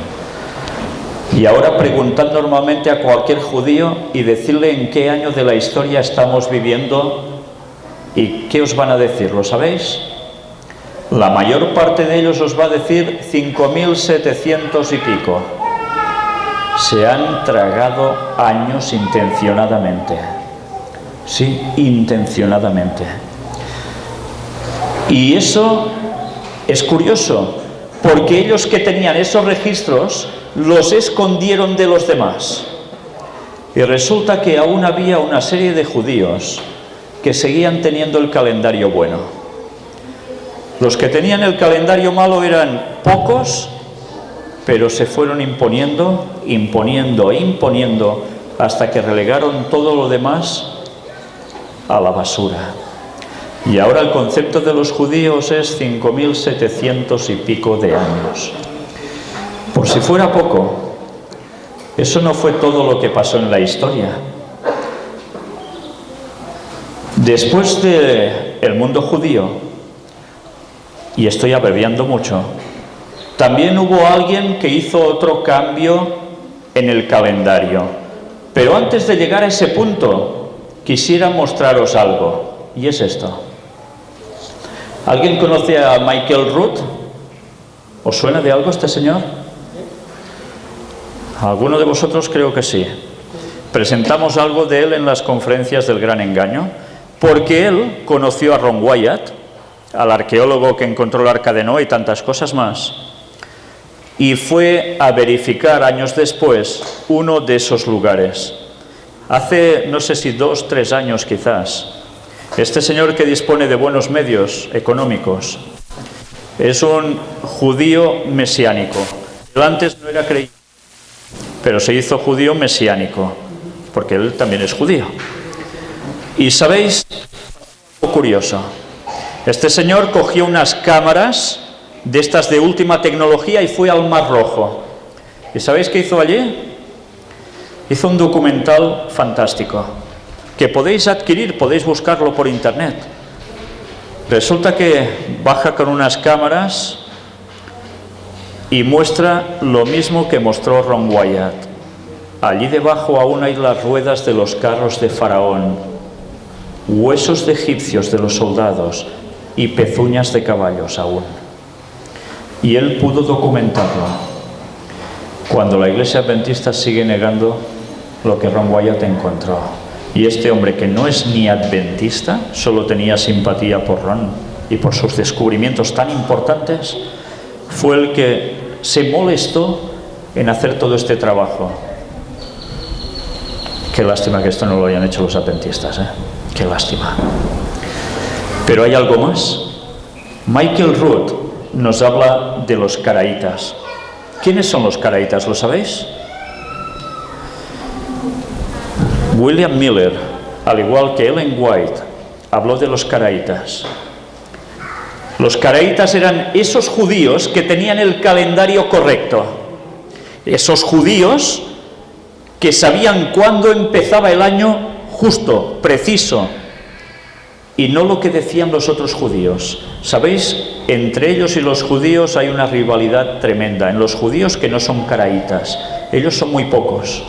Y ahora preguntad normalmente a cualquier judío y decirle en qué año de la historia estamos viviendo y qué os van a decir, ¿lo sabéis? La mayor parte de ellos os va a decir 5.700 y pico. Se han tragado años intencionadamente. Sí, intencionadamente. Y eso es curioso, porque ellos que tenían esos registros los escondieron de los demás. Y resulta que aún había una serie de judíos que seguían teniendo el calendario bueno. Los que tenían el calendario malo eran pocos, pero se fueron imponiendo, hasta que relegaron todo lo demás a la basura. Y ahora el concepto de los judíos es 5.700 y pico de años. Por si fuera poco, eso no fue todo lo que pasó en la historia. Después del mundo judío, y estoy abreviando mucho, también hubo alguien que hizo otro cambio en el calendario. Pero antes de llegar a ese punto, quisiera mostraros algo, y es esto. ¿Alguien conoce a Michael Rood? ¿Os suena de algo este señor? ¿Alguno de vosotros? Creo que sí. Presentamos algo de él en las conferencias del Gran Engaño, porque él conoció a Ron Wyatt, al arqueólogo que encontró el Arca de Noé y tantas cosas más, y fue a verificar años después uno de esos lugares. Hace, no sé si 2, 3 años quizás, este señor, que dispone de buenos medios económicos, es un judío mesiánico. Él antes no era creyente, pero se hizo judío mesiánico, porque él también es judío. Y sabéis, algo curioso, este señor cogió unas cámaras de estas de última tecnología y fue al Mar Rojo. ¿Y sabéis qué hizo allí? Hizo un documental fantástico, que podéis adquirir, podéis buscarlo por internet. Resulta que baja con unas cámaras y muestra lo mismo que mostró Ron Wyatt. Allí debajo aún hay las ruedas de los carros de Faraón, huesos de egipcios de los soldados y pezuñas de caballos aún. Y él pudo documentarlo. Cuando la Iglesia Adventista sigue negando lo que Ron Wyatt encontró. Y este hombre, que no es ni adventista, solo tenía simpatía por Ron y por sus descubrimientos tan importantes, fue el que se molestó en hacer todo este trabajo. Qué lástima que esto no lo hayan hecho los adventistas, ¿eh? Qué lástima. Pero hay algo más. Michael Rood nos habla de los caraítas. ¿Quiénes son los caraítas? ¿Lo sabéis? William Miller, al igual que Ellen White, habló de los caraítas. Los caraítas eran esos judíos que tenían el calendario correcto. Esos judíos que sabían cuándo empezaba el año justo, preciso, y no lo que decían los otros judíos. ¿Sabéis? Entre ellos y los judíos hay una rivalidad tremenda. En los judíos, que no son caraítas, ellos son muy pocos,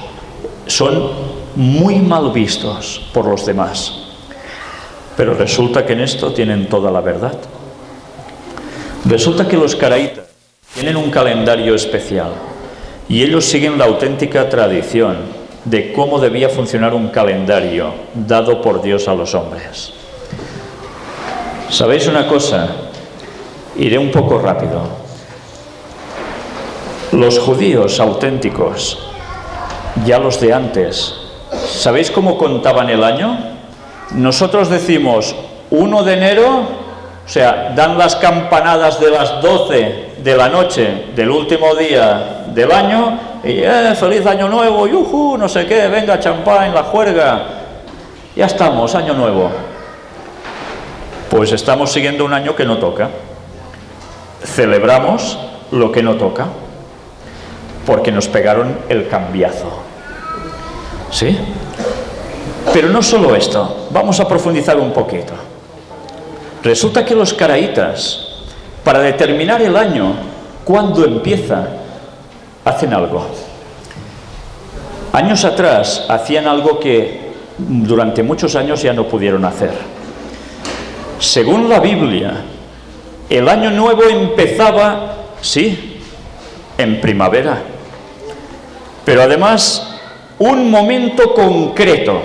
son muy mal vistos por los demás. Pero resulta que en esto tienen toda la verdad. Resulta que los caraítas tienen un calendario especial y ellos siguen la auténtica tradición de cómo debía funcionar un calendario dado por Dios a los hombres. ¿Sabéis una cosa? Iré un poco rápido. Los judíos auténticos, ya los de antes, ¿sabéis cómo contaban el año? Nosotros decimos 1 de enero, o sea, dan las campanadas de las 12 de la noche del último día del año y feliz año nuevo, yujú, no sé qué, venga champán, la juerga, ya estamos, año nuevo. Pues estamos siguiendo un año que no toca. Celebramos lo que no toca, porque nos pegaron el cambiazo. ¿Sí? Pero no solo esto, vamos a profundizar un poquito. Resulta que los caraítas, para determinar el año, cuándo empieza, hacen algo. Años atrás hacían algo que durante muchos años ya no pudieron hacer. Según la Biblia, el año nuevo empezaba, sí, en primavera, pero además un momento concreto.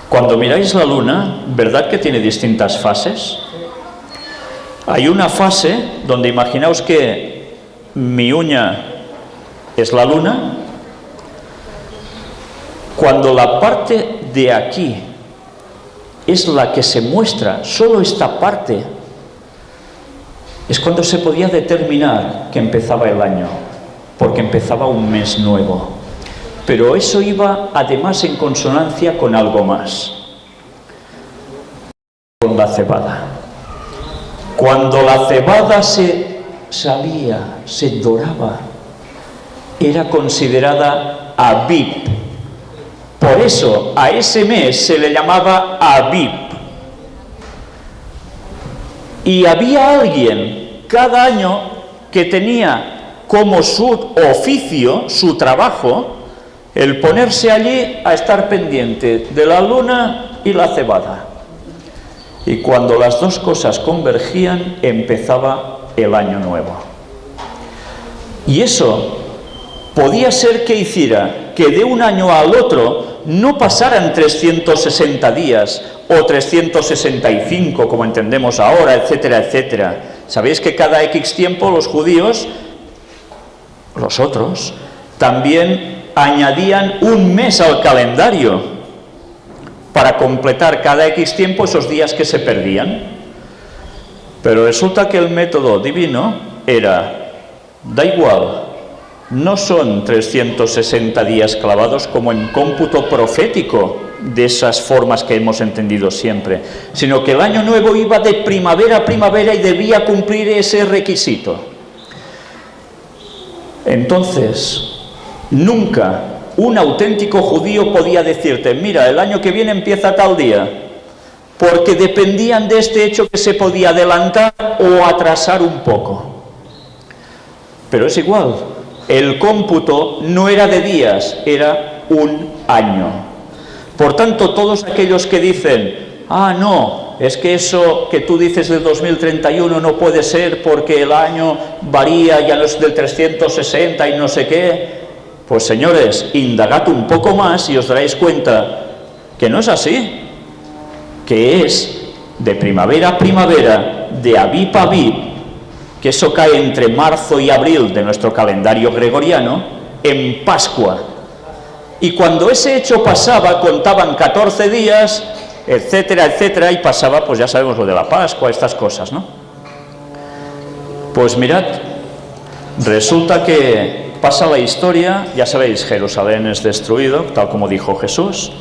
Cuando miráis la luna, ¿verdad que tiene distintas fases? Hay una fase donde imaginaos que mi uña es la luna. Cuando la parte de aquí es la que se muestra, solo esta parte, es cuando se podía determinar que empezaba el año, porque empezaba un mes nuevo. Pero eso iba además en consonancia con algo más, con la cebada. Cuando la cebada se salía, se doraba, era considerada Abib. Por eso a ese mes se le llamaba Abib. Y había alguien cada año que tenía como su oficio, su trabajo, el ponerse allí a estar pendiente de la luna y la cebada. Y cuando las dos cosas convergían, empezaba el año nuevo. Y eso podía ser que hiciera que de un año al otro no pasaran 360 días o 365, como entendemos ahora, etcétera, etcétera. Sabéis que cada X tiempo los judíos, los otros, también añadían un mes al calendario para completar cada X tiempo esos días que se perdían. Pero resulta que el método divino era, da igual, no son 360 días clavados como en cómputo profético de esas formas que hemos entendido siempre, sino que el año nuevo iba de primavera a primavera y debía cumplir ese requisito. Entonces, nunca un auténtico judío podía decirte, mira, el año que viene empieza tal día, porque dependían de este hecho que se podía adelantar o atrasar un poco. Pero es igual, el cómputo no era de días, era un año. Por tanto, todos aquellos que dicen, no, es que eso que tú dices del 2031 no puede ser porque el año varía, ya no es del 360 y no sé qué, pues señores, indagad un poco más y os daréis cuenta que no es así, que es de primavera a primavera, de Aviv a Aviv, que eso cae entre marzo y abril de nuestro calendario gregoriano, en Pascua. Y cuando ese hecho pasaba, contaban 14 días, etcétera, etcétera, y pasaba, pues ya sabemos lo de la Pascua, estas cosas, ¿no? Pues mirad, resulta que pasa la historia, ya sabéis, Jerusalén es destruido, tal como dijo Jesús,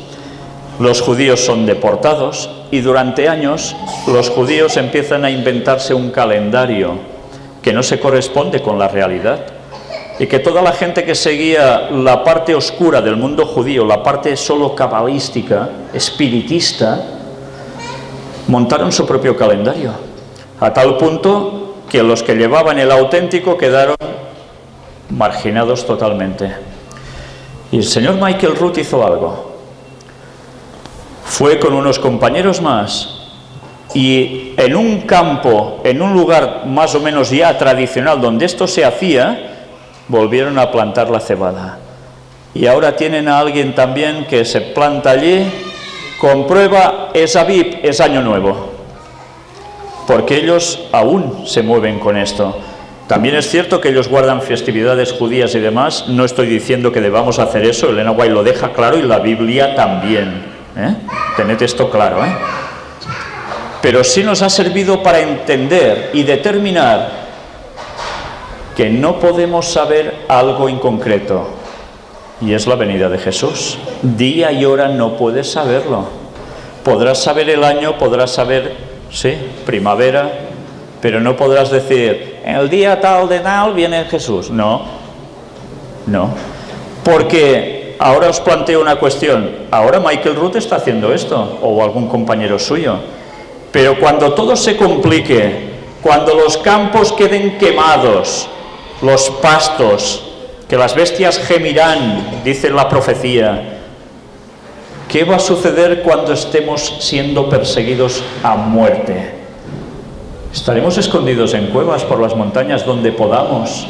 los judíos son deportados, y durante años los judíos empiezan a inventarse un calendario que no se corresponde con la realidad, y que toda la gente que seguía la parte oscura del mundo judío, la parte solo cabalística, espiritista, montaron su propio calendario, a tal punto que los que llevaban el auténtico quedaron marginados totalmente. Y el señor Michael Root hizo algo. Fue con unos compañeros más y en un campo, en un lugar más o menos ya tradicional donde esto se hacía, volvieron a plantar la cebada. Y ahora tienen a alguien también que se planta allí, comprueba, es Aviv, es Año Nuevo. Porque ellos aún se mueven con esto. También es cierto que ellos guardan festividades judías y demás, no estoy diciendo que debamos hacer eso, Elena White lo deja claro y la Biblia también. Tened esto claro, pero sí nos ha servido para entender y determinar que no podemos saber algo en concreto, y es la venida de Jesús. Día y hora no puedes saberlo. Podrás saber el año, podrás saber, sí, primavera, pero no podrás decir, el día tal de tal viene Jesús. No, porque ahora os planteo una cuestión. Ahora Michael Root está haciendo esto, o algún compañero suyo, pero cuando todo se complique, cuando los campos queden quemados, los pastos, que las bestias gemirán, dice la profecía, ¿qué va a suceder cuando estemos siendo perseguidos a muerte? Estaremos escondidos en cuevas por las montañas donde podamos.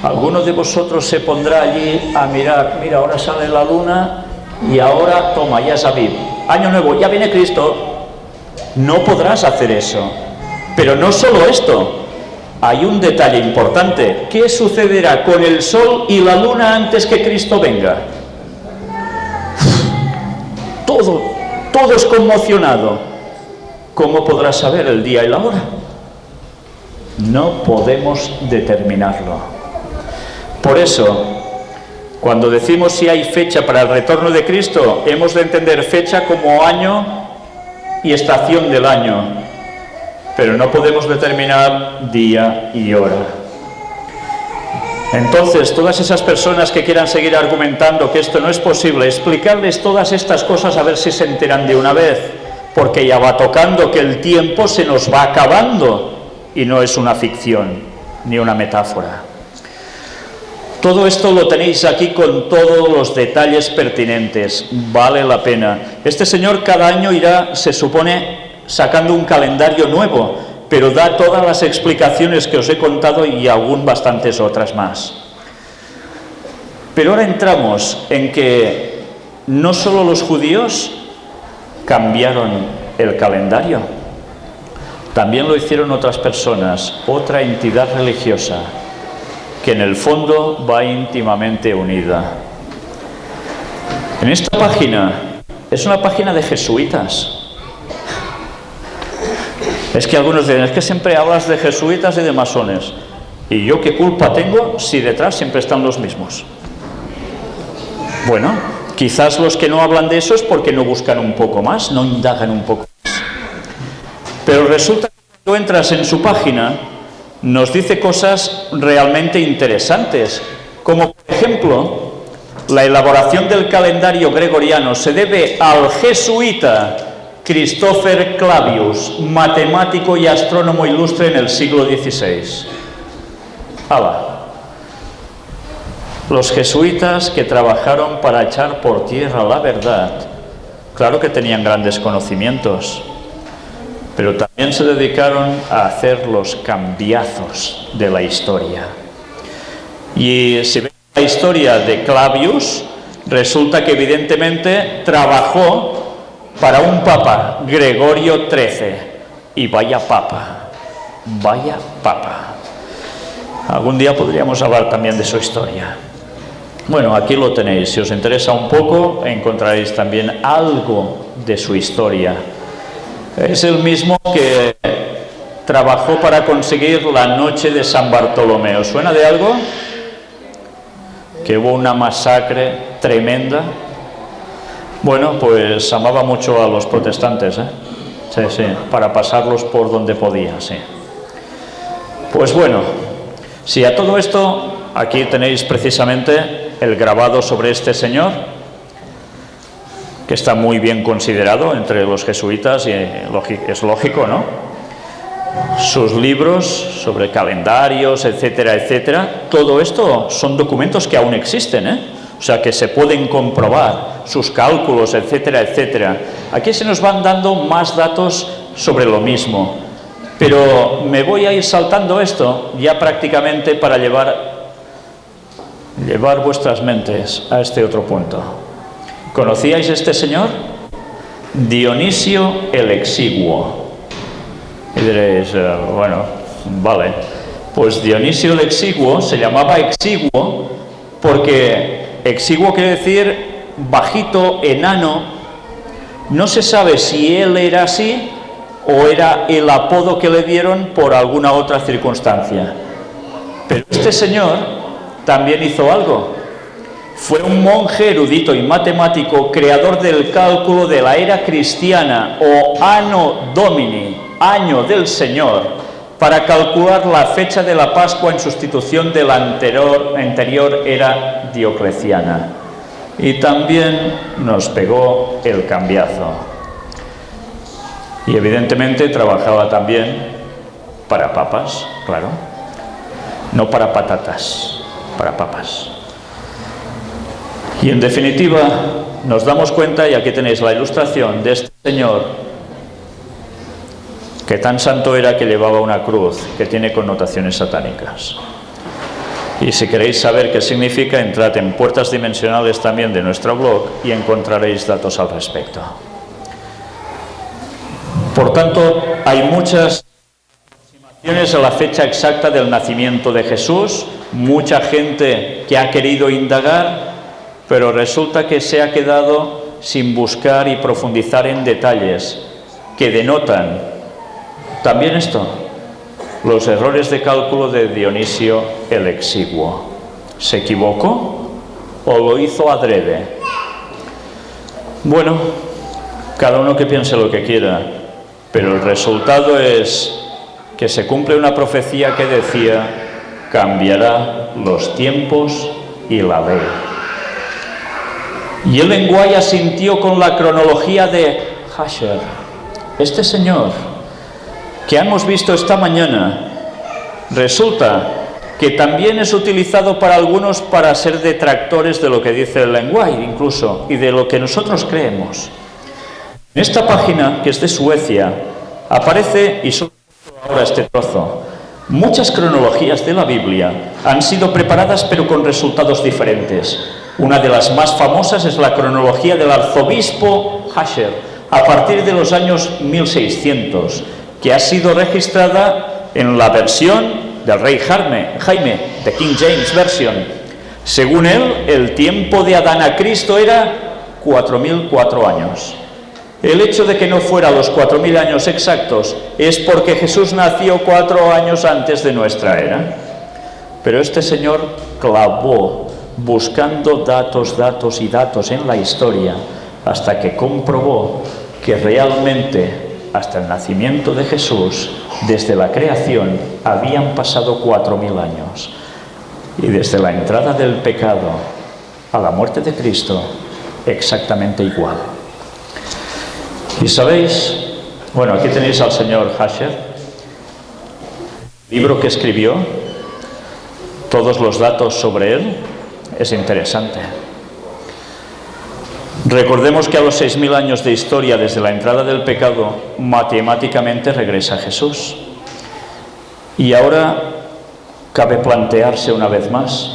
Alguno de vosotros se pondrá allí a mirar, mira, ahora sale la luna y ahora, toma, ya es Aviv, Año Nuevo, ya viene Cristo. No podrás hacer eso. Pero no solo esto, hay un detalle importante. ¿Qué sucederá con el sol y la luna antes que Cristo venga? Todo es conmocionado. ¿Cómo podrás saber el día y la hora? No podemos determinarlo. Por eso, cuando decimos si hay fecha para el retorno de Cristo, hemos de entender fecha como año y estación del año, pero no podemos determinar día y hora. Entonces, todas esas personas que quieran seguir argumentando que esto no es posible, explicarles todas estas cosas a ver si se enteran de una vez, porque ya va tocando que el tiempo se nos va acabando y no es una ficción ni una metáfora. Todo esto lo tenéis aquí con todos los detalles pertinentes, vale la pena. Este señor cada año irá, se supone, sacando un calendario nuevo, pero da todas las explicaciones que os he contado y aún bastantes otras más. Pero ahora entramos en que no solo los judíos cambiaron el calendario, también lo hicieron otras personas, otra entidad religiosa, que en el fondo va íntimamente unida. En esta página, es una página de jesuitas. Es que algunos dicen, es que siempre hablas de jesuitas y de masones. ¿Y yo qué culpa tengo si detrás siempre están los mismos? Bueno, quizás los que no hablan de eso es porque no buscan un poco más, no indagan un poco más. Pero resulta que cuando entras en su página, nos dice cosas realmente interesantes, como por ejemplo, la elaboración del calendario gregoriano se debe al jesuita Christopher Clavius, matemático y astrónomo ilustre en el siglo XVI. ¡Hala! Los jesuitas que trabajaron para echar por tierra la verdad, claro que tenían grandes conocimientos, pero también se dedicaron a hacer los cambiazos de la historia. Y si ves la historia de Clavius, resulta que evidentemente trabajó para un papa, Gregorio XIII, y vaya papa, vaya papa. Algún día podríamos hablar también de su historia. Bueno, aquí lo tenéis, si os interesa un poco, encontraréis también algo de su historia. Es el mismo que trabajó para conseguir la noche de San Bartolomé. ¿Os suena de algo? Que hubo una masacre tremenda. Bueno, pues amaba mucho a los protestantes, ¿eh? Sí, sí, para pasarlos por donde podía, sí. Pues bueno, si a todo esto, aquí tenéis precisamente el grabado sobre este señor, que está muy bien considerado entre los jesuitas, y es lógico, ¿no? Sus libros sobre calendarios, etcétera, etcétera, todo esto son documentos que aún existen, ¿eh? O sea, que se pueden comprobar, sus cálculos, etcétera, etcétera. Aquí se nos van dando más datos sobre lo mismo, pero me voy a ir saltando esto ya prácticamente para llevar vuestras mentes a este otro punto. ¿Conocíais este señor? Dionisio el Exiguo. Y diréis, bueno, vale. Pues Dionisio el Exiguo se llamaba Exiguo porque exiguo quiere decir bajito, enano. No se sabe si él era así o era el apodo que le dieron por alguna otra circunstancia. Pero este señor también hizo algo. Fue un monje erudito y matemático, creador del cálculo de la era cristiana o Anno Domini, año del Señor, para calcular la fecha de la Pascua en sustitución de la anterior era diocleciana. Y también nos pegó el cambiazo. Y evidentemente trabajaba también para papas, claro. No para patatas, para papas. Y en definitiva, nos damos cuenta, y aquí tenéis la ilustración de este señor, que tan santo era que llevaba una cruz, que tiene connotaciones satánicas. Y si queréis saber qué significa, entrad en Puertas Dimensionales también de nuestro blog y encontraréis datos al respecto. Por tanto, hay muchas aproximaciones a la fecha exacta del nacimiento de Jesús, mucha gente que ha querido indagar, pero resulta que se ha quedado sin buscar y profundizar en detalles que denotan también esto, los errores de cálculo de Dionisio el Exiguo. ¿Se equivocó o lo hizo adrede? Bueno, cada uno que piense lo que quiera, pero el resultado es que se cumple una profecía que decía: cambiará los tiempos y la ley. Y el lenguaje asintió con la cronología de Hasher, este señor que hemos visto esta mañana. Resulta que también es utilizado para algunos para ser detractores de lo que dice el lenguaje incluso, y de lo que nosotros creemos. En esta página, que es de Suecia, aparece, y solo ahora este trozo, muchas cronologías de la Biblia han sido preparadas pero con resultados diferentes. Una de las más famosas es la cronología del arzobispo Hasher, a partir de los años 1600, que ha sido registrada en la versión del rey Jaime, de King James Version. Según él, el tiempo de Adán a Cristo era 4004 años. El hecho de que no fuera los 4000 años exactos es porque Jesús nació 4 años antes de nuestra era. Pero este señor clavó buscando datos en la historia hasta que comprobó que realmente hasta el nacimiento de Jesús, desde la creación, habían pasado 4000 años. Y desde la entrada del pecado a la muerte de Cristo, exactamente igual. Y sabéis, bueno, aquí tenéis al señor Hasher, libro que escribió, todos los datos sobre él, es interesante. Recordemos que a los 6000 años de historia desde la entrada del pecado, matemáticamente regresa Jesús. Y ahora cabe plantearse una vez más,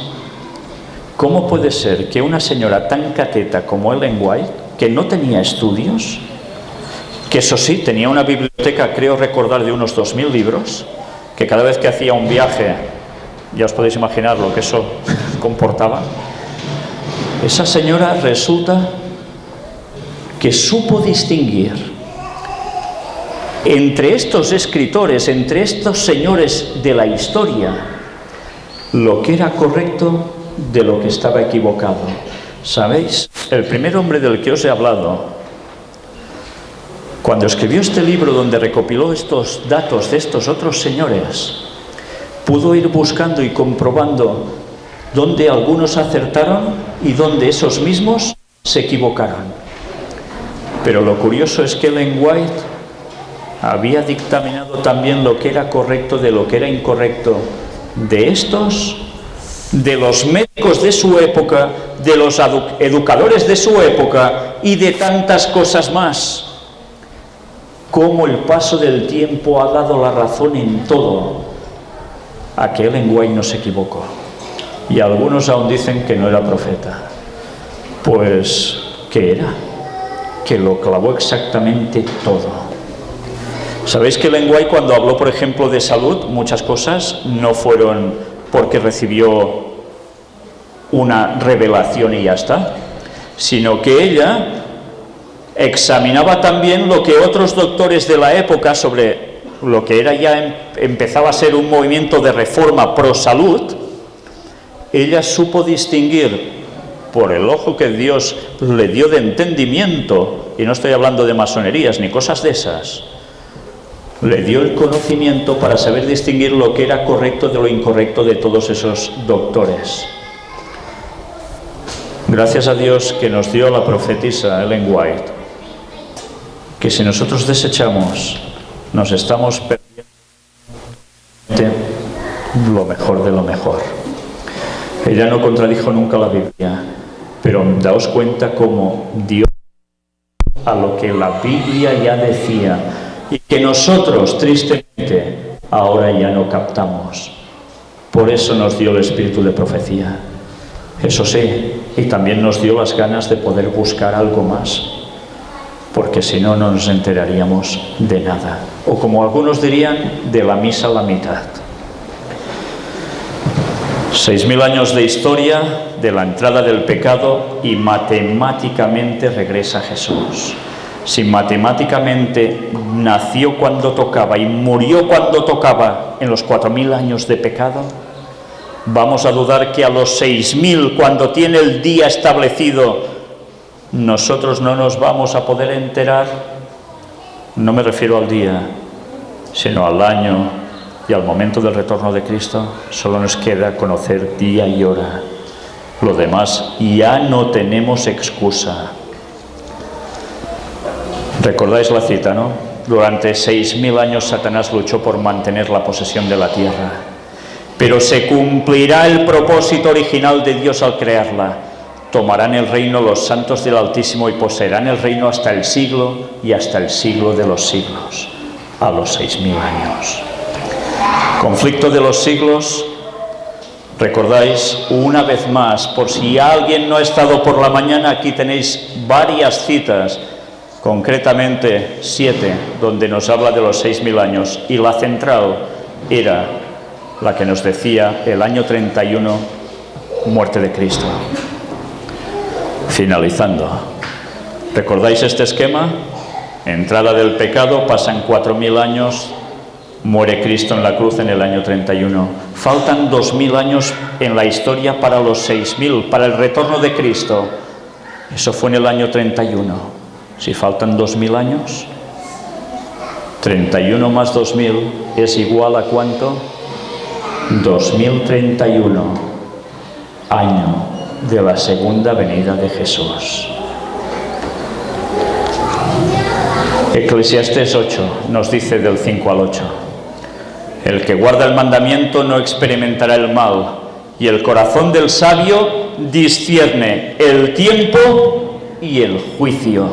¿cómo puede ser que una señora tan cateta como Ellen White, que no tenía estudios, que eso sí, tenía una biblioteca, creo recordar, de unos 2000 libros, que cada vez que hacía un viaje, ya os podéis imaginar lo que eso comportaba, esa señora resulta que supo distinguir entre estos escritores, entre estos señores de la historia, lo que era correcto de lo que estaba equivocado. ¿Sabéis? El primer hombre del que os he hablado, cuando escribió este libro donde recopiló estos datos de estos otros señores, pudo ir buscando y comprobando dónde algunos acertaron y dónde esos mismos se equivocaron. Pero lo curioso es que Ellen White había dictaminado también lo que era correcto de lo que era incorrecto de estos, de los médicos de su época, de los educadores de su época y de tantas cosas más. Cómo el paso del tiempo ha dado la razón en todo a que Ellen White no se equivocó. Y algunos aún dicen que no era profeta. Pues, ¿qué era? Que lo clavó exactamente todo. Sabéis que Ellen White, cuando habló, por ejemplo, de salud, muchas cosas no fueron porque recibió una revelación y ya está, sino que ella examinaba también lo que otros doctores de la época, sobre lo que era ya empezaba a ser un movimiento de reforma pro salud, ella supo distinguir por el ojo que Dios le dio de entendimiento, y no estoy hablando de masonerías ni cosas de esas, le dio el conocimiento para saber distinguir lo que era correcto de lo incorrecto de todos esos doctores. Gracias a Dios que nos dio la profetisa Ellen White, que si nosotros desechamos, nos estamos perdiendo lo mejor de lo mejor. Ella no contradijo nunca la Biblia, pero daos cuenta cómo Dios a lo que la Biblia ya decía y que nosotros tristemente ahora ya no captamos. Por eso nos dio el espíritu de profecía. Eso sí, y también nos dio las ganas de poder buscar algo más, porque si no, no nos enteraríamos de nada. O como algunos dirían, de la misa a la mitad. 6000 años de historia, de la entrada del pecado, y matemáticamente regresa Jesús. Si matemáticamente nació cuando tocaba y murió cuando tocaba en los 4000 años de pecado, ¿vamos a dudar que a los 6000, cuando tiene el día establecido, nosotros no nos vamos a poder enterar? No me refiero al día, sino al año y al momento del retorno de Cristo. Solo nos queda conocer día y hora. Lo demás ya no tenemos excusa. ¿Recordáis la cita, no? Durante 6000 años Satanás luchó por mantener la posesión de la tierra, pero se cumplirá el propósito original de Dios al crearla. Tomarán el reino los santos del Altísimo y poseerán el reino hasta el siglo y hasta el siglo de los siglos, a los 6000 años. Conflicto de los siglos. Recordáis una vez más, por si alguien no ha estado por la mañana, aquí tenéis varias citas, concretamente 7, donde nos habla de los 6000 años, y la central era la que nos decía el año 31, muerte de Cristo. Finalizando, ¿recordáis este esquema? Entrada del pecado, pasan 4000 años, muere Cristo en la cruz en el año 31. Faltan 2000 años en la historia para los 6000, para el retorno de Cristo. Eso fue en el año 31. Si faltan 2000 años, 31 más 2000 es igual a ¿cuánto? 2031, año de la segunda venida de Jesús. Eclesiastés 8 nos dice del 5 al 8: el que guarda el mandamiento no experimentará el mal, y el corazón del sabio discierne el tiempo y el juicio.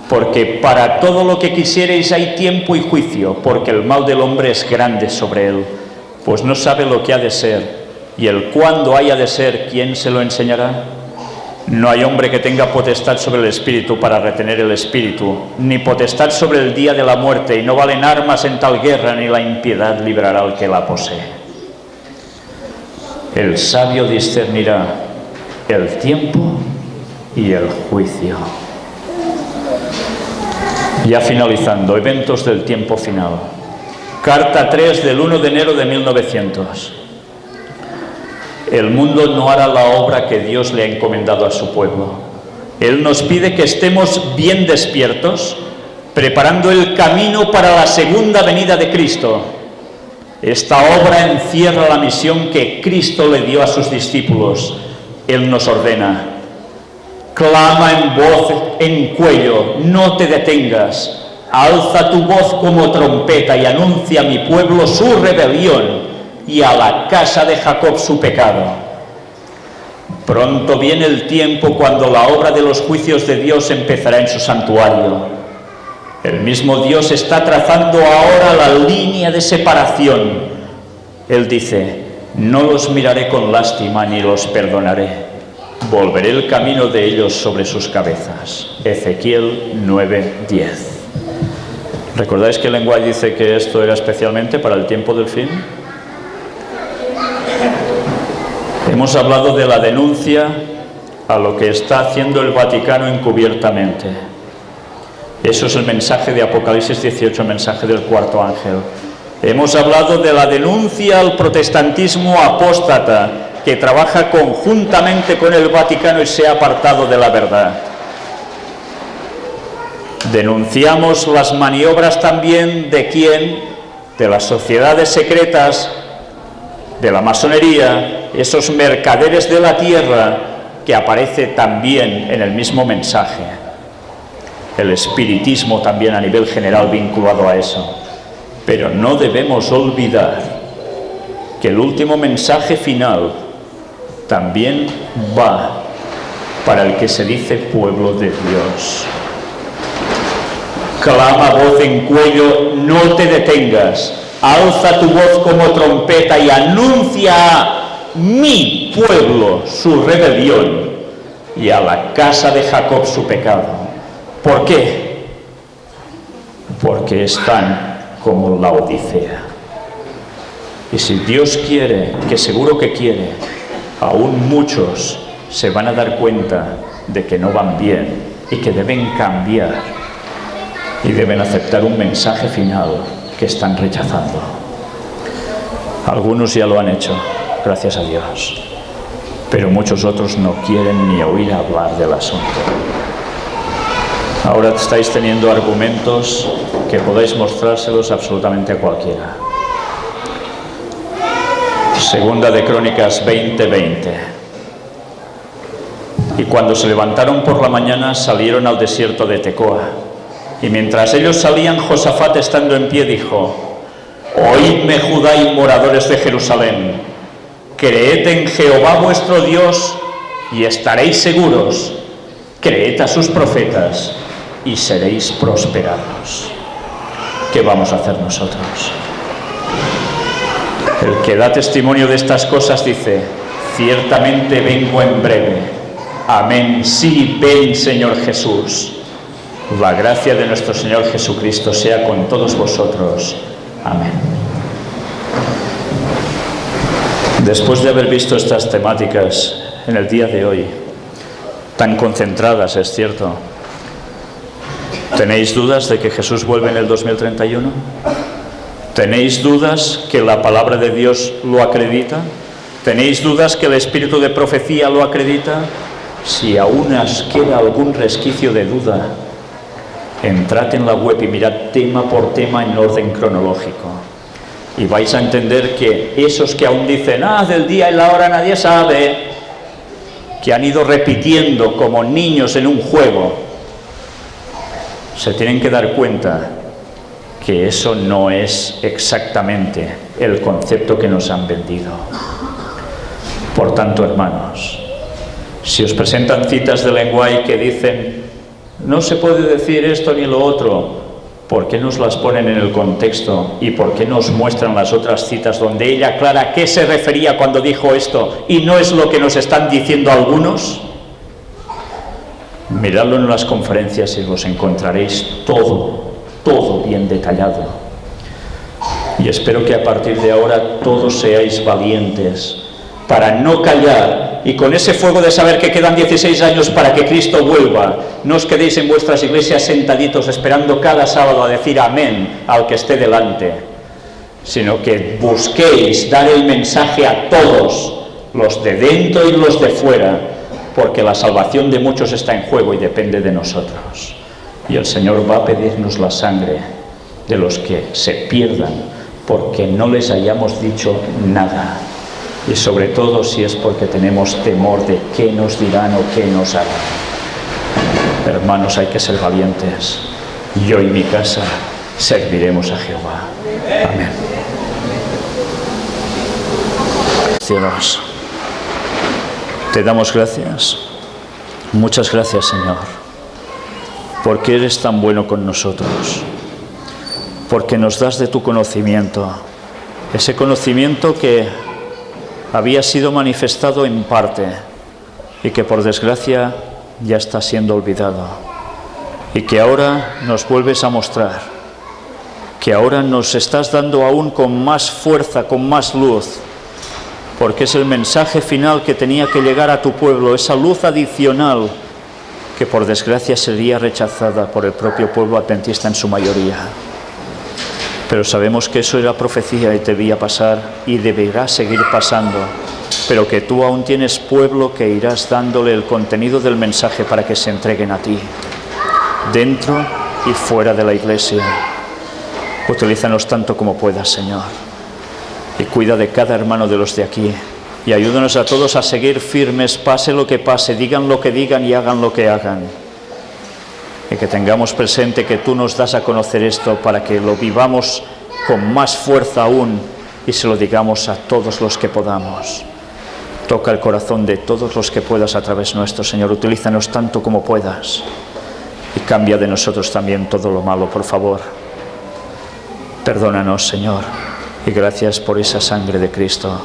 Porque para todo lo que quisierais hay tiempo y juicio, porque el mal del hombre es grande sobre él, pues no sabe lo que ha de ser, y el cuándo haya de ser, ¿quién se lo enseñará? No hay hombre que tenga potestad sobre el espíritu para retener el espíritu, ni potestad sobre el día de la muerte, y no valen armas en tal guerra, ni la impiedad librará al que la posee. El sabio discernirá el tiempo y el juicio. Ya finalizando, eventos del tiempo final. Carta 3 del 1 de enero de 1900. El mundo no hará la obra que Dios le ha encomendado a su pueblo. Él nos pide que estemos bien despiertos, preparando el camino para la segunda venida de Cristo. Esta obra encierra la misión que Cristo le dio a sus discípulos. Él nos ordena: clama en voz en cuello, no te detengas, alza tu voz como trompeta y anuncia a mi pueblo su rebelión y a la casa de Jacob su pecado. Pronto viene el tiempo cuando la obra de los juicios de Dios empezará en su santuario. El mismo Dios está trazando ahora la línea de separación. Él dice: no los miraré con lástima ni los perdonaré. Volveré el camino de ellos sobre sus cabezas. Ezequiel 9:10. ¿Recordáis que el lenguaje dice que esto era especialmente para el tiempo del fin? Hemos hablado de la denuncia a lo que está haciendo el Vaticano encubiertamente. Eso es el mensaje de Apocalipsis 18, el mensaje del cuarto ángel. Hemos hablado de la denuncia al protestantismo apóstata, que trabaja conjuntamente con el Vaticano y se ha apartado de la verdad. Denunciamos las maniobras también de quién, de las sociedades secretas, de la masonería, esos mercaderes de la tierra, que aparece también en el mismo mensaje. El espiritismo también a nivel general vinculado a eso. Pero no debemos olvidar que el último mensaje final también va para el que se dice pueblo de Dios. Clama voz en cuello, no te detengas, alza tu voz como trompeta y anuncia a mi pueblo su rebelión y a la casa de Jacob su pecado. ¿Por qué? Porque están como la Odisea. Y si Dios quiere, que seguro que quiere, aún muchos se van a dar cuenta de que no van bien y que deben cambiar y deben aceptar un mensaje final que están rechazando. Algunos ya lo han hecho, gracias a Dios, pero muchos otros no quieren ni oír hablar del asunto. Ahora estáis teniendo argumentos que podéis mostrárselos absolutamente a cualquiera. Segunda de Crónicas 20:20. Y cuando se levantaron por la mañana, salieron al desierto de Tecoa. Y mientras ellos salían, Josafat, estando en pie, dijo: oídme, Judá y moradores de Jerusalén, creed en Jehová vuestro Dios y estaréis seguros, creed a sus profetas y seréis prosperados. ¿Qué vamos a hacer nosotros? El que da testimonio de estas cosas dice: ciertamente vengo en breve. Amén. Sí, ven, Señor Jesús. La gracia de nuestro Señor Jesucristo sea con todos vosotros. Amén. Después de haber visto estas temáticas en el día de hoy, tan concentradas, es cierto, ¿tenéis dudas de que Jesús vuelve en el 2031? ¿Tenéis dudas que la palabra de Dios lo acredita? ¿Tenéis dudas que el espíritu de profecía lo acredita? Si aún os queda algún resquicio de duda, entrad en la web y mirad tema por tema en orden cronológico. Y vais a entender que esos que aún dicen: del día y la hora nadie sabe, que han ido repitiendo como niños en un juego, se tienen que dar cuenta que eso no es exactamente el concepto que nos han vendido. Por tanto, hermanos, si os presentan citas de lenguaje que dicen no se puede decir esto ni lo otro, ¿por qué nos las ponen en el contexto y por qué nos muestran las otras citas donde ella aclara a qué se refería cuando dijo esto y no es lo que nos están diciendo algunos? Miradlo en las conferencias y os encontraréis todo bien detallado. Y espero que a partir de ahora todos seáis valientes para no callar y con ese fuego de saber que quedan 16 años para que Cristo vuelva, no os quedéis en vuestras iglesias sentaditos esperando cada sábado a decir amén al que esté delante, sino que busquéis dar el mensaje a todos, los de dentro y los de fuera, porque la salvación de muchos está en juego y depende de nosotros. Y el Señor va a pedirnos la sangre de los que se pierdan porque no les hayamos dicho nada. Y sobre todo si es porque tenemos temor de qué nos dirán o qué nos harán. Hermanos, hay que ser valientes. Yo y mi casa serviremos a Jehová. Amén. Cielos, te damos gracias. Muchas gracias, Señor, porque eres tan bueno con nosotros, porque nos das de tu conocimiento, ese conocimiento que había sido manifestado en parte y que por desgracia ya está siendo olvidado y que ahora nos vuelves a mostrar, que ahora nos estás dando aún con más fuerza, con más luz, porque es el mensaje final que tenía que llegar a tu pueblo, esa luz adicional que por desgracia sería rechazada por el propio pueblo adventista en su mayoría. Pero sabemos que eso era profecía y debía pasar y deberá seguir pasando, pero que tú aún tienes pueblo que irás dándole el contenido del mensaje para que se entreguen a ti, dentro y fuera de la iglesia. Utilízanos tanto como puedas, Señor, y cuida de cada hermano de los de aquí, y ayúdanos a todos a seguir firmes, pase lo que pase, digan lo que digan y hagan lo que hagan. Y que tengamos presente que tú nos das a conocer esto para que lo vivamos con más fuerza aún y se lo digamos a todos los que podamos. Toca el corazón de todos los que puedas a través nuestro, Señor. Utilízanos tanto como puedas y cambia de nosotros también todo lo malo, por favor. Perdónanos, Señor, y gracias por esa sangre de Cristo,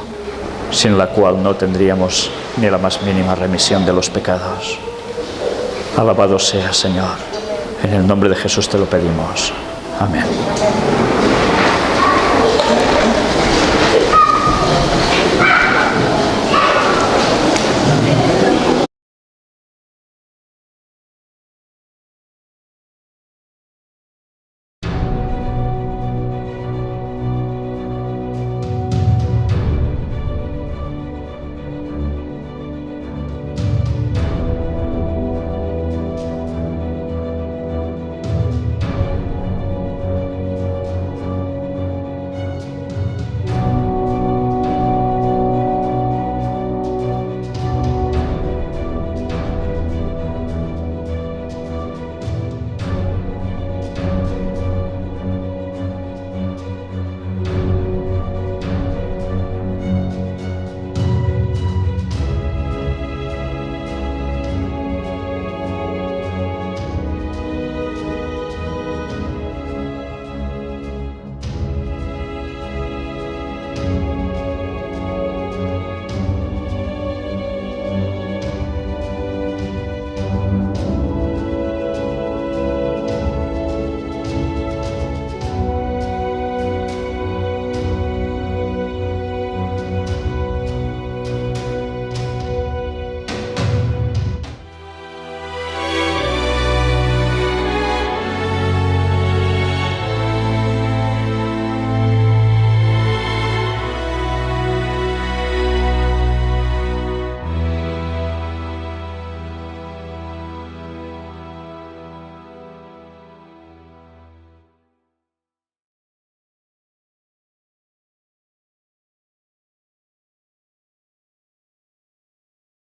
sin la cual no tendríamos ni la más mínima remisión de los pecados. Alabado sea, Señor. En el nombre de Jesús te lo pedimos. Amén.